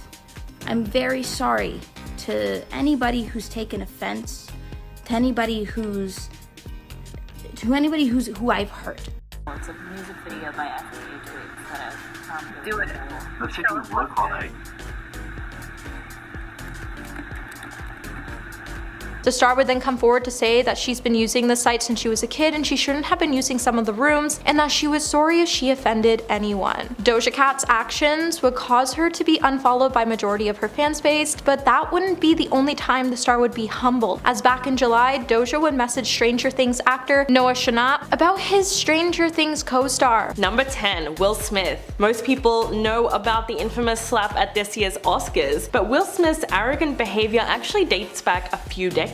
I'm very sorry to anybody who's taken offense, to anybody who I've hurt. It's a music video by FKA Twigs that I've do it. Let's take a work all night. The star would then come forward to say that she's been using the site since she was a kid and she shouldn't have been using some of the rooms and that she was sorry if she offended anyone. Doja Cat's actions would cause her to be unfollowed by majority of her fan base, but that wouldn't be the only time the star would be humbled, as back in July, Doja would message Stranger Things actor Noah Schnapp about his Stranger Things co-star. Number 10, Will Smith. Most people know about the infamous slap at this year's Oscars, but Will Smith's arrogant behavior actually dates back a few decades.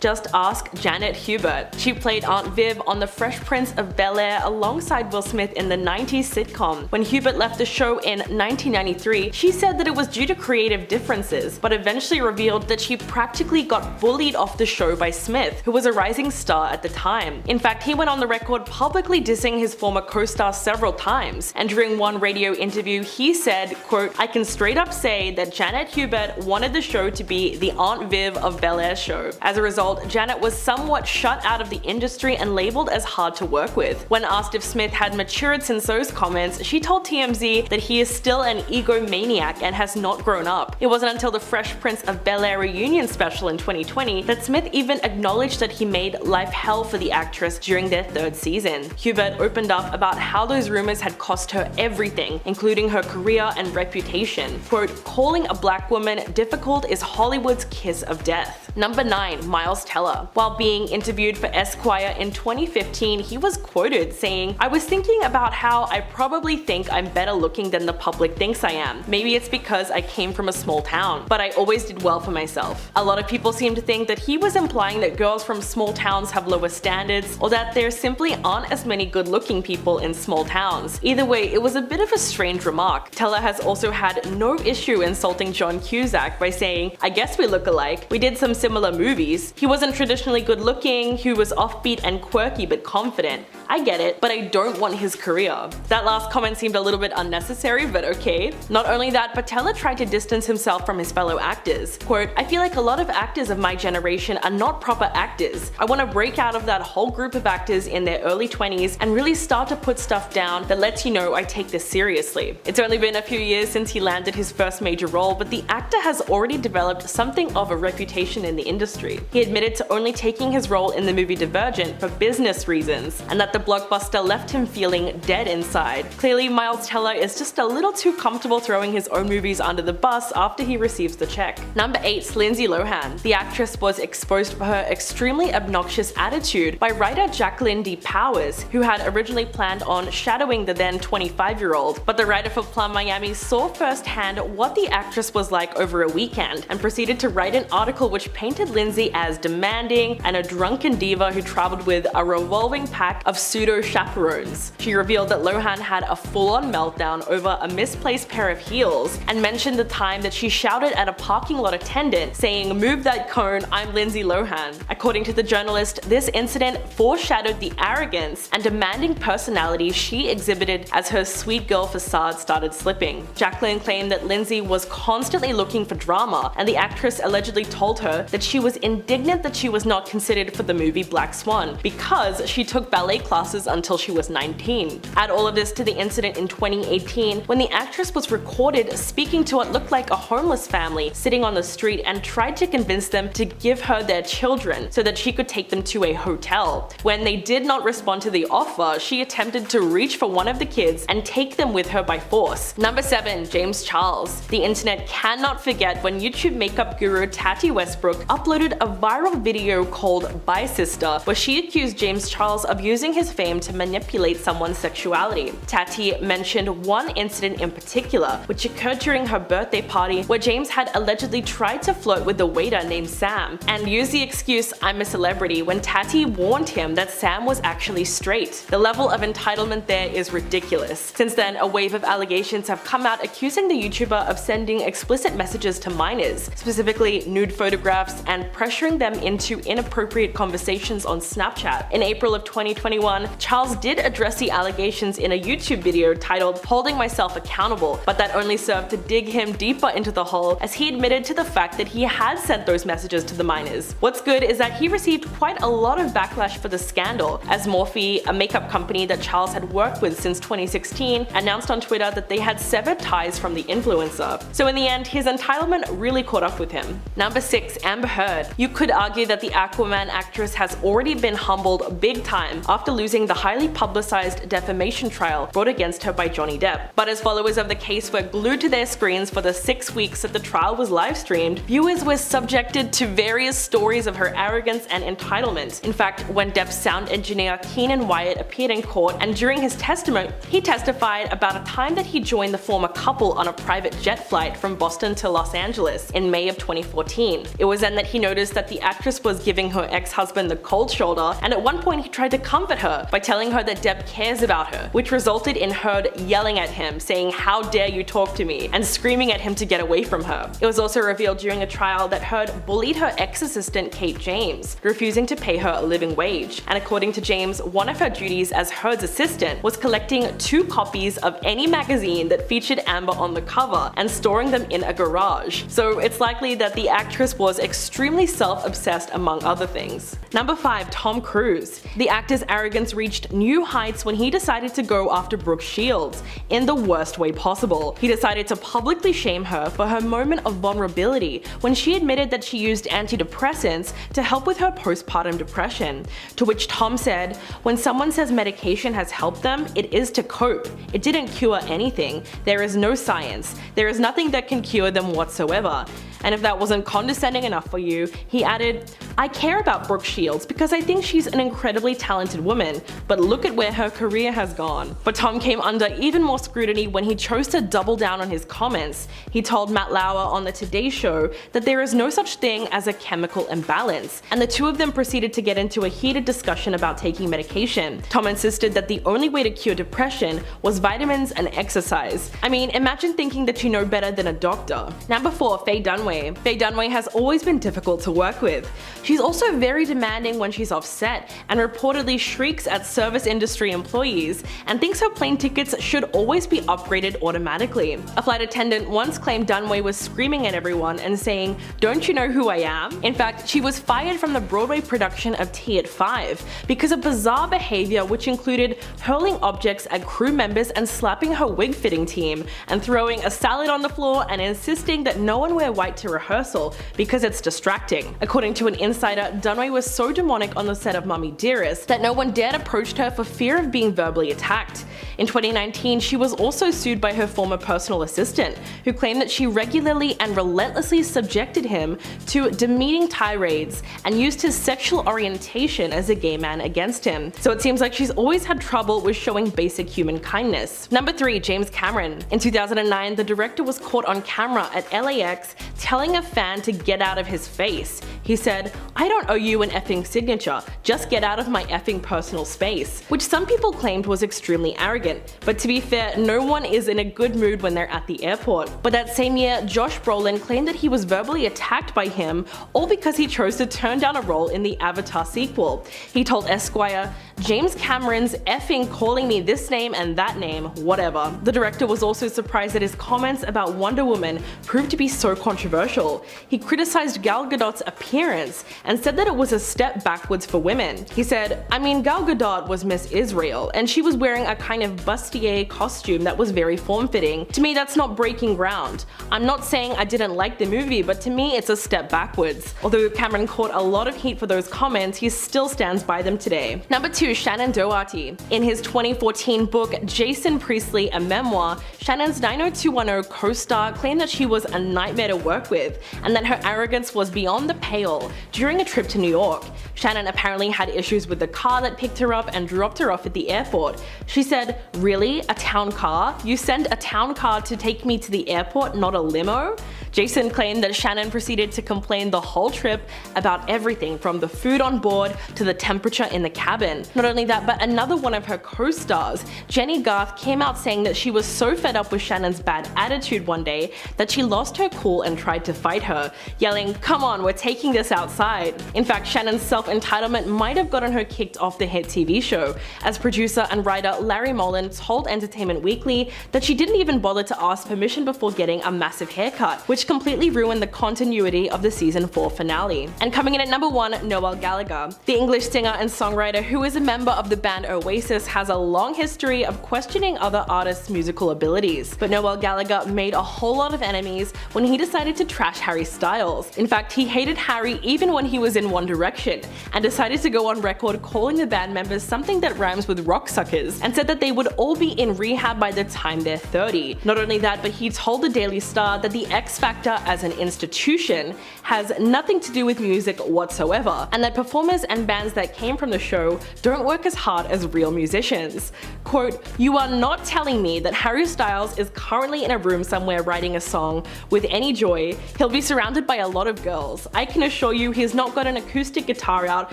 Just ask Janet Hubert. She played Aunt Viv on The Fresh Prince of Bel-Air alongside Will Smith in the 90s sitcom. When Hubert left the show in 1993, she said that it was due to creative differences, but eventually revealed that she practically got bullied off the show by Smith, who was a rising star at the time. In fact, he went on the record publicly dissing his former co-star several times, and during one radio interview he said, quote, "I can straight up say that Janet Hubert wanted the show to be the Aunt Viv of Bel-Air show." As a result, Janet was somewhat shut out of the industry and labeled as hard to work with. When asked if Smith had matured since those comments, she told TMZ that he is still an egomaniac and has not grown up. It wasn't until the Fresh Prince of Bel-Air reunion special in 2020 that Smith even acknowledged that he made life hell for the actress during their 3rd season. Hubert opened up about how those rumors had cost her everything, including her career and reputation. Quote, "Calling a black woman difficult is Hollywood's kiss of death." Number 9, Miles Teller. While being interviewed for Esquire in 2015, he was quoted saying, "I was thinking about how I probably think I'm better looking than the public thinks I am. Maybe it's because I came from a small town, but I always did well for myself." A lot of people seem to think that he was implying that girls from small towns have lower standards, or that there simply aren't as many good looking people in small towns. Either way, it was a bit of a strange remark. Teller has also had no issue insulting John Cusack by saying, "I guess we look alike. We did some similar movies. He wasn't traditionally good looking, he was offbeat and quirky but confident. I get it, but I don't want his career." That last comment seemed a little bit unnecessary, but okay. Not only that, but Teller tried to distance himself from his fellow actors. Quote, "I feel like a lot of actors of my generation are not proper actors. I want to break out of that whole group of actors in their early 20s and really start to put stuff down that lets you know I take this seriously." It's only been a few years since he landed his first major role, but the actor has already developed something of a reputation in the industry. He admitted to only taking his role in the movie Divergent for business reasons, and that the blockbuster left him feeling dead inside. Clearly, Miles Teller is just a little too comfortable throwing his own movies under the bus after he receives the check. Number 8. Lindsay Lohan. The actress was exposed for her extremely obnoxious attitude by writer Jacqueline D. Powers, who had originally planned on shadowing the then 25-year-old, but the writer for Plum Miami saw firsthand what the actress was like over a weekend and proceeded to write an article which painted Lindsay as demanding and a drunken diva who traveled with a revolving pack of pseudo-chaperones. She revealed that Lohan had a full-on meltdown over a misplaced pair of heels and mentioned the time that she shouted at a parking lot attendant saying, "Move that cone, I'm Lindsay Lohan." According to the journalist, this incident foreshadowed the arrogance and demanding personality she exhibited as her sweet girl facade started slipping. Jacqueline claimed that Lindsay was constantly looking for drama, and the actress allegedly told her that she was indignant that she was not considered for the movie Black Swan because she took ballet classes until she was 19. Add all of this to the incident in 2018 when the actress was recorded speaking to what looked like a homeless family sitting on the street and tried to convince them to give her their children so that she could take them to a hotel. When they did not respond to the offer, she attempted to reach for one of the kids and take them with her by force. Number 7. James Charles. The internet cannot forget when YouTube makeup guru Tati Westbrook uploaded a viral video called Bye Sister, where she accused James Charles of using his fame to manipulate someone's sexuality. Tati mentioned one incident in particular, which occurred during her birthday party where James had allegedly tried to flirt with a waiter named Sam and used the excuse "I'm a celebrity" when Tati warned him that Sam was actually straight. The level of entitlement there is ridiculous. Since then, a wave of allegations have come out accusing the YouTuber of sending explicit messages to minors, specifically nude photographs, and pressuring them into inappropriate conversations on Snapchat. In April of 2021, Charles did address the allegations in a YouTube video titled "Holding Myself Accountable," but that only served to dig him deeper into the hole as he admitted to the fact that he had sent those messages to the minors. What's good is that he received quite a lot of backlash for the scandal, as Morphe, a makeup company that Charles had worked with since 2016, announced on Twitter that they had severed ties from the influencer. So in the end, his entitlement really caught up with him. Number 6. Amber Heard. You could argue that the Aquaman actress has already been humbled big time after losing the highly publicized defamation trial brought against her by Johnny Depp. But as followers of the case were glued to their screens for the 6 weeks that the trial was live streamed, viewers were subjected to various stories of her arrogance and entitlement. In fact, when Depp's sound engineer Keenan Wyatt appeared in court, and during his testimony, he testified about a time that he joined the former couple on a private jet flight from Boston to Los Angeles in May of 2014. It was then that he noticed that the actress was giving her ex-husband the cold shoulder, and at one point he tried to comfort her by telling her that Depp cares about her, which resulted in Heard yelling at him, saying, "How dare you talk to me," and screaming at him to get away from her. It was also revealed during a trial that Heard bullied her ex-assistant Kate James, refusing to pay her a living wage. And according to James, one of her duties as Heard's assistant was collecting 2 copies of any magazine that featured Amber on the cover and storing them in a garage. So it's likely that the actress was extremely self-obsessed among other things. Number 5. Tom Cruise. The actor's arrogance reached new heights when he decided to go after Brooke Shields in the worst way possible. He decided to publicly shame her for her moment of vulnerability when she admitted that she used antidepressants to help with her postpartum depression. To which Tom said, "When someone says medication has helped them, it is to cope. It didn't cure anything. There is no science. There is nothing that can cure them whatsoever." And if that wasn't condescending enough for you, he added, "I care about Brooke Shields because I think she's an incredibly talented woman, but look at where her career has gone." But Tom came under even more scrutiny when he chose to double down on his comments. He told Matt Lauer on the Today Show that there is no such thing as a chemical imbalance, and the two of them proceeded to get into a heated discussion about taking medication. Tom insisted that the only way to cure depression was vitamins and exercise. I mean, imagine thinking that you know better than a doctor. Number 4. Faye Dunaway. Faye Dunaway has always been difficult to work with. She She's also very demanding when she's off set, and reportedly shrieks at service industry employees, and thinks her plane tickets should always be upgraded automatically. A flight attendant once claimed Dunaway was screaming at everyone and saying, "Don't you know who I am?" In fact, she was fired from the Broadway production of Tea at 5 because of bizarre behavior which included hurling objects at crew members and slapping her wig fitting team, and throwing a salad on the floor and insisting that no one wear white to rehearsal because it's distracting. According to an insider, Dunaway was so demonic on the set of Mummy Dearest that no one dared approach her for fear of being verbally attacked. In 2019, she was also sued by her former personal assistant, who claimed that she regularly and relentlessly subjected him to demeaning tirades and used his sexual orientation as a gay man against him. So it seems like she's always had trouble with showing basic human kindness. Number 3. James Cameron. In 2009, the director was caught on camera at LAX telling a fan to get out of his face. He said, "I don't owe you an effing signature, just get out of my effing personal space," which some people claimed was extremely arrogant. But to be fair, no one is in a good mood when they're at the airport. But that same year, Josh Brolin claimed that he was verbally attacked by him, all because he chose to turn down a role in the Avatar sequel. He told Esquire, "James Cameron's effing calling me this name and that name, whatever." The director was also surprised that his comments about Wonder Woman proved to be so controversial. He criticized Gal Gadot's appearance and said that it was a step backwards for women. He said, "I mean, Gal Gadot was Miss Israel, and she was wearing a kind of bustier costume that was very form-fitting. To me, that's not breaking ground. I'm not saying I didn't like the movie, but to me, it's a step backwards." Although Cameron caught a lot of heat for those comments, he still stands by them today. Number 2. Shannon Doherty. In his 2014 book Jason Priestley, a Memoir, Shannon's 90210 co-star claimed that she was a nightmare to work with, and that her arrogance was beyond the pale during a trip to New York. Shannon apparently had issues with the car that picked her up and dropped her off at the airport. She said, "Really? A town car? You send a town car to take me to the airport, not a limo?" Jason claimed that Shannon proceeded to complain the whole trip about everything from the food on board to the temperature in the cabin. Not only that, but another one of her co-stars, Jenny Garth, came out saying that she was so fed up with Shannon's bad attitude one day that she lost her cool and tried to fight her, yelling, "Come on, we're taking this outside." In fact, Shannon's self-entitlement might have gotten her kicked off the hit TV show, as producer and writer Larry Mullen told Entertainment Weekly that she didn't even bother to ask permission before getting a massive haircut, which completely ruined the continuity of the season 4 finale. And coming in at number 1, Noel Gallagher. The English singer and songwriter, who is a member of the band Oasis, has a long history of questioning other artists' musical abilities. But Noel Gallagher made a whole lot of enemies when he decided to trash Harry Styles. In fact, he hated Harry even when he was in One Direction, and decided to go on record calling the band members something that rhymes with rocksuckers, and said that they would all be in rehab by the time they're 30. Not only that, but he told the Daily Star that the X Factor as an institution has nothing to do with music whatsoever, and that performers and bands that came from the show don't work as hard as real musicians. Quote, "You are not telling me that Harry Styles is currently in a room somewhere writing a song with any joy. He'll be surrounded by a lot of girls. I can assure you he's not got an acoustic guitar out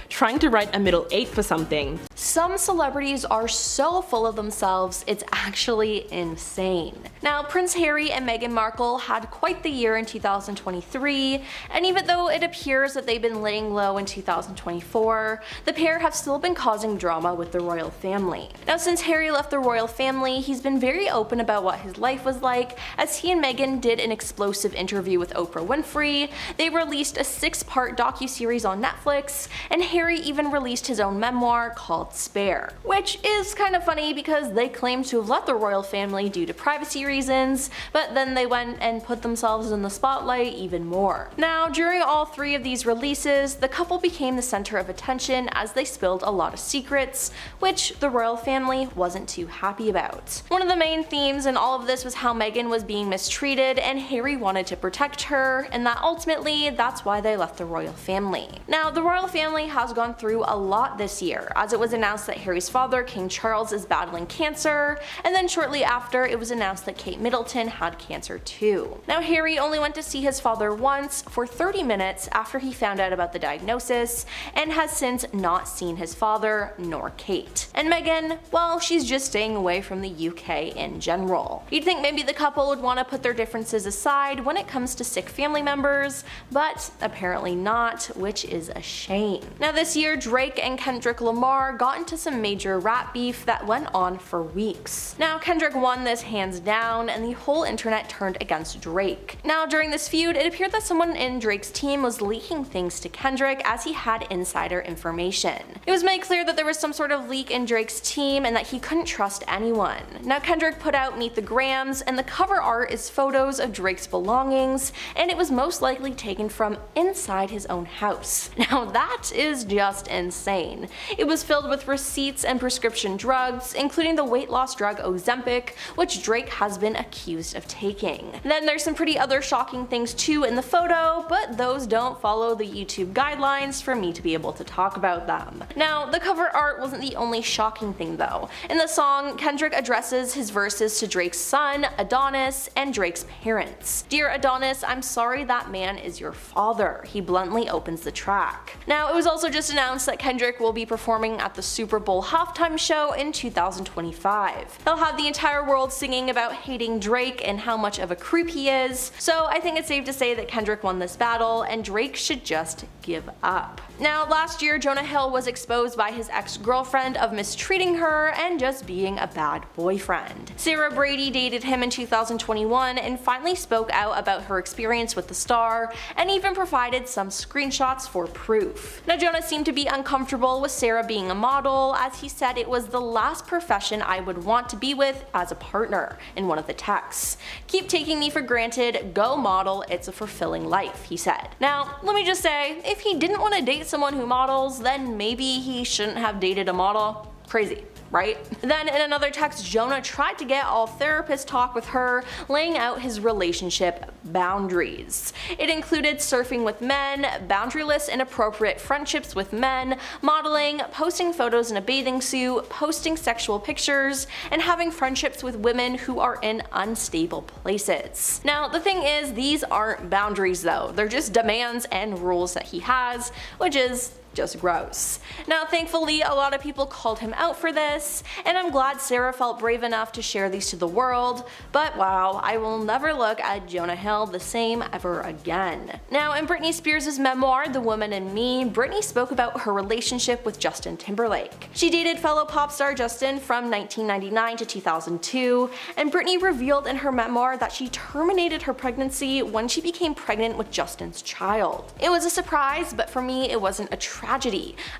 trying to write a middle 8 for something." Some celebrities are so full of themselves, it's actually insane. Now, Prince Harry and Meghan Markle had quite the year in 2023, and even though it appears that they've been laying low in 2024, the pair have still been causing drama with the royal family. Now, since Harry left the royal family, he's been very open about what his life was like, as he and Meghan did an explosive interview with Oprah Winfrey. They released a 6-part docuseries on Netflix, and Harry even released his own memoir called Spare, which is kind of funny because they claim to have left the royal family due to privacy reasons, but then they went and put themselves in the spotlight even more. Now, during all 3 of these releases, the couple became the center of attention as they spilled a lot of secrets, which the royal family wasn't too happy about. One of the main themes in all of this was how Meghan was being mistreated and Harry wanted to protect her, and that ultimately that's why they left the royal family. Now, the royal family has gone through a lot this year, as it was announced that Harry's father, King Charles, is battling cancer, and then shortly after it was announced that Kate Middleton had cancer too. Now Harry only went to see his father once for 30 minutes after he found out about the diagnosis, and has since not seen his father nor Kate. And Meghan, well, she's just staying away from the UK in general. You'd think maybe the couple would want to put their differences aside when it comes to sick family members, but apparently not, which is a shame. Now this year, Drake and Kendrick Lamar got into some major rap beef that went on for weeks. Now Kendrick won this hands down, and the whole internet turned against Drake. Now during this feud, it appeared that someone in Drake's team was leaking things to Kendrick as he had insider information. It was made clear that there was some sort of leak in Drake's team and that he couldn't trust anyone. Now Kendrick put out Meet the Grams, and the cover art is photos of Drake's belongings, and it was most likely taken from inside his own house. Now that is just insane. It was filled with receipts and prescription drugs, including the weight loss drug Ozempic, which Drake has been accused of taking. Then there's some pretty other shocking things too in the photo, but those don't follow the YouTube guidelines for me to be able to talk about them. Now the cover art wasn't the only shocking thing though. In the song, Kendrick addresses his verses to Drake's son, Adonis, and Drake's parents. "Dear Adonis, I'm sorry that man is your father," he bluntly opens the track. Now it was also just announced that Kendrick will be performing at the Super Bowl halftime show in 2025. They'll have the entire world singing about hating Drake and how much of a creep he is, so I think it's safe to say that Kendrick won this battle and Drake should just give up. Now last year, Jonah Hill was exposed by his ex-girlfriend of mistreating her and just being a bad boyfriend. Sarah Brady dated him in 2021 and finally spoke out about her experience with the star, and even provided some screenshots for proof. Now Jonah seemed to be uncomfortable with Sarah being a model, as he said it was the last profession I would want to be with as a partner in one of the texts. "Keep taking me for granted, go model, it's a fulfilling life," he said. Now let me just say, if he didn't want to date someone who models, then maybe he shouldn't have dated a model. Crazy, right? Then in another text, Jonah tried to get all therapist talk with her, laying out his relationship boundaries. It included surfing with men, boundaryless inappropriate friendships with men, modeling, posting photos in a bathing suit, posting sexual pictures, and having friendships with women who are in unstable places. Now the thing is, these aren't boundaries though, they're just demands and rules that he has, which is just gross. Now thankfully a lot of people called him out for this, and I'm glad Sarah felt brave enough to share these to the world, but wow, I will never look at Jonah Hill the same ever again. Now in Britney Spears' memoir, The Woman in Me, Britney spoke about her relationship with Justin Timberlake. She dated fellow pop star Justin from 1999 to 2002, and Britney revealed in her memoir that she terminated her pregnancy when she became pregnant with Justin's child. It was a surprise, but for me it wasn't a tragedy.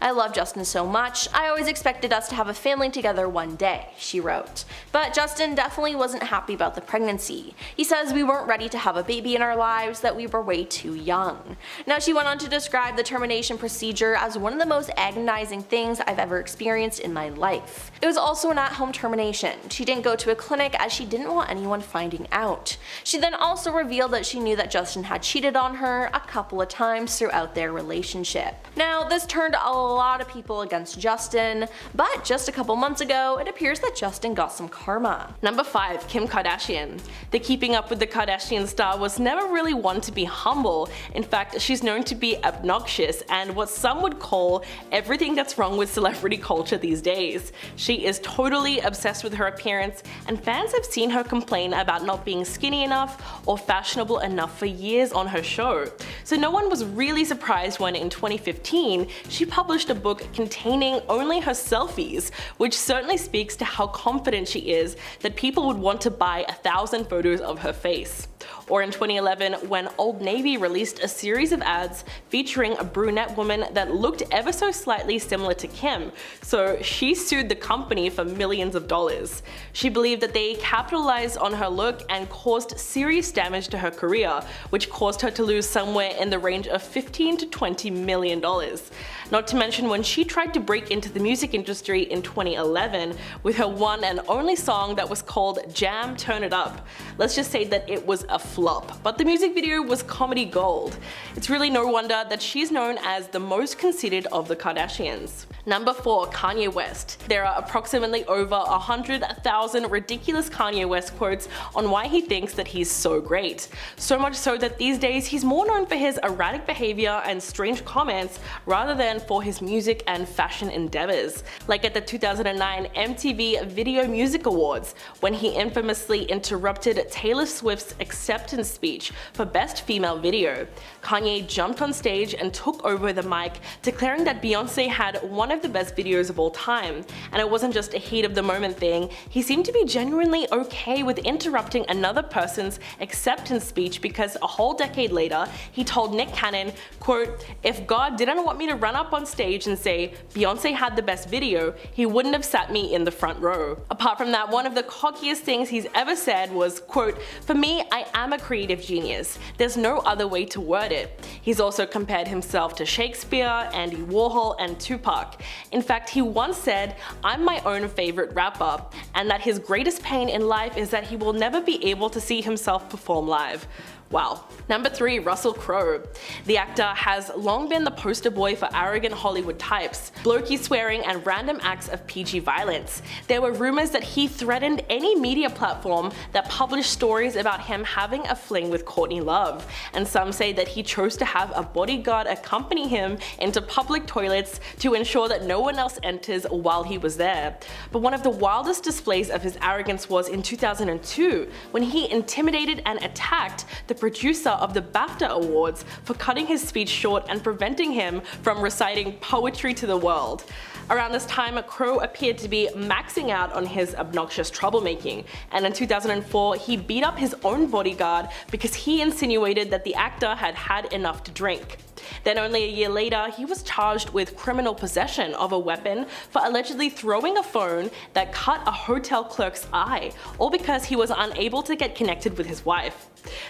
I love Justin so much, I always expected us to have a family together one day, she wrote. But Justin definitely wasn't happy about the pregnancy. He says we weren't ready to have a baby in our lives, that we were way too young. Now she went on to describe the termination procedure as one of the most agonizing things I've ever experienced in my life. It was also an at-home termination. She didn't go to a clinic as she didn't want anyone finding out. She then also revealed that she knew that Justin had cheated on her a couple of times throughout their relationship. Now this turned a lot of people against Justin, but just a couple months ago, it appears that Justin got some karma. Number 5. Kim Kardashian. The Keeping Up with the Kardashians star was never really one to be humble. In fact, she's known to be obnoxious and what some would call everything that's wrong with celebrity culture these days. She is totally obsessed with her appearance, and fans have seen her complain about not being skinny enough or fashionable enough for years on her show. So no one was really surprised when in 2015 she published a book containing only her selfies, which certainly speaks to how confident she is that people would want to buy 1,000 photos of her face. Or in 2011, when Old Navy released a series of ads featuring a brunette woman that looked ever so slightly similar to Kim, so she sued the company for millions of dollars. She believed that they capitalized on her look and caused serious damage to her career, which caused her to lose somewhere in the range of $15 to $20 million. Not to mention when she tried to break into the music industry in 2011 with her one and only song that was called Jam Turn It Up. Let's just say that it was a flop, but the music video was comedy gold. It's really no wonder that she's known as the most conceited of the Kardashians. Number 4. Kanye West. There are approximately over 100,000 ridiculous Kanye West quotes on why he thinks that he's so great. So much so that these days he's more known for his erratic behavior and strange comments rather than for his music and fashion endeavors. Like at the 2009 MTV Video Music Awards, when he infamously interrupted Taylor Swift's acceptance speech for Best Female Video. Kanye jumped on stage and took over the mic, declaring that Beyonce had one of the best videos of all time. And it wasn't just a heat of the moment thing, he seemed to be genuinely okay with interrupting another person's acceptance speech because a whole decade later, he told Nick Cannon, quote, "If God didn't want me to run up on stage and say, Beyonce had the best video, he wouldn't have sat me in the front row." Apart from that, one of the cockiest things he's ever said was, quote, "For me, I am a creative genius. There's no other way to word it." He's also compared himself to Shakespeare, Andy Warhol, and Tupac. In fact, he once said, "I'm my own favorite rapper," and that his greatest pain in life is that he will never be able to see himself perform live. Wow. Number 3. Russell Crowe. The actor has long been the poster boy for arrogant Hollywood types, blokey swearing and random acts of PG violence. There were rumors that he threatened any media platform that published stories about him having a fling with Courtney Love, and some say that he chose to have a bodyguard accompany him into public toilets to ensure that no one else enters while he was there. But one of the wildest displays of his arrogance was in 2002, when he intimidated and attacked the producer of the BAFTA Awards for cutting his speech short and preventing him from reciting poetry to the world. Around this time, Crowe appeared to be maxing out on his obnoxious troublemaking, and in 2004 he beat up his own bodyguard because he insinuated that the actor had had enough to drink. Then only a year later, he was charged with criminal possession of a weapon for allegedly throwing a phone that cut a hotel clerk's eye, all because he was unable to get connected with his wife.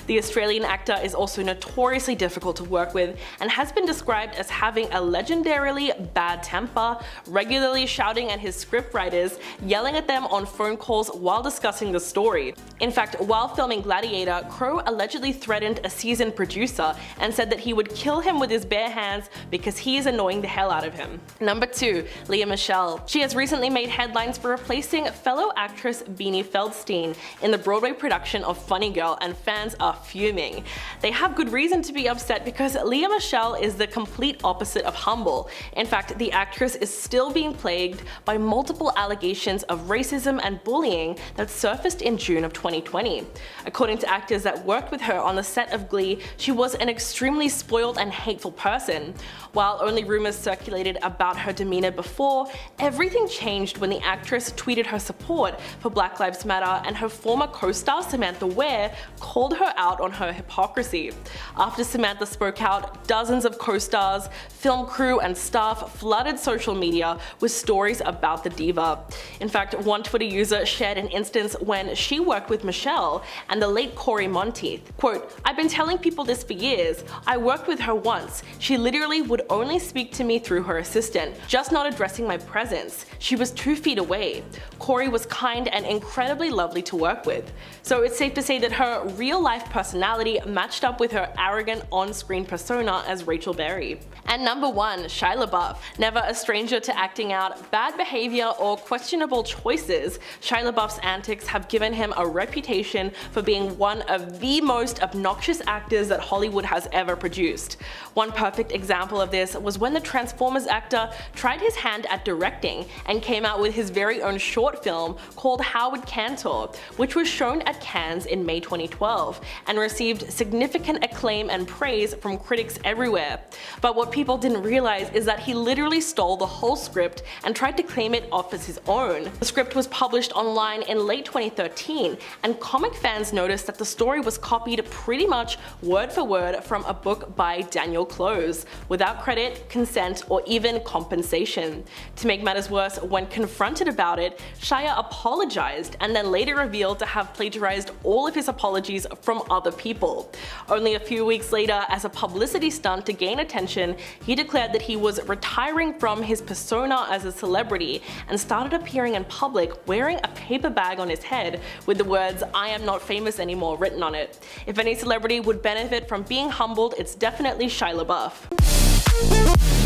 The Australian actor is also notoriously difficult to work with and has been described as having a legendarily bad temper, regularly shouting at his scriptwriters, yelling at them on phone calls while discussing the story. In fact, while filming Gladiator, Crowe allegedly threatened a seasoned producer and said that he would kill him with his bare hands because he is annoying the hell out of him. Number 2. Lea Michele. She has recently made headlines for replacing fellow actress Beanie Feldstein in the Broadway production of Funny Girl, and fans are fuming. They have good reason to be upset because Lea Michele is the complete opposite of humble. In fact, the actress is still being plagued by multiple allegations of racism and bullying that surfaced in June of 2020. According to actors that worked with her on the set of Glee, she was an extremely spoiled and hateful person. While only rumors circulated about her demeanor before, everything changed when the actress tweeted her support for Black Lives Matter and her former co-star Samantha Ware called her out on her hypocrisy. After Samantha spoke out, dozens of co-stars, film crew and staff flooded social media with stories about the diva. In fact, one Twitter user shared an instance when she worked with Michelle and the late Corey Monteith. Quote, "I've been telling people this for years. I worked with her once. She literally would only speak to me through her assistant, just not addressing my presence. She was 2 feet away. Corey was kind and incredibly lovely to work with." So it's safe to say that her real-life personality matched up with her arrogant on-screen persona as Rachel Berry. And number 1, Shia LaBeouf. Never a stranger to acting out bad behavior or questionable choices, Shia LaBeouf's antics have given him a reputation for being one of the most obnoxious actors that Hollywood has ever produced. One perfect example of this was when the Transformers actor tried his hand at directing and came out with his very own short film called Howard Cantor, which was shown at Cannes in May 2012 and received significant acclaim and praise from critics everywhere. But what people didn't realize is that he literally stole the whole script and tried to claim it off as his own. The script was published online in late 2013, and comic fans noticed that the story was copied pretty much word for word from a book by Daniel clothes, without credit, consent, or even compensation. To make matters worse, when confronted about it, Shia apologized and then later revealed to have plagiarized all of his apologies from other people. Only a few weeks later, as a publicity stunt to gain attention, he declared that he was retiring from his persona as a celebrity and started appearing in public wearing a paper bag on his head with the words "I am not famous anymore" written on it. If any celebrity would benefit from being humbled, it's definitely Shia LaBeouf.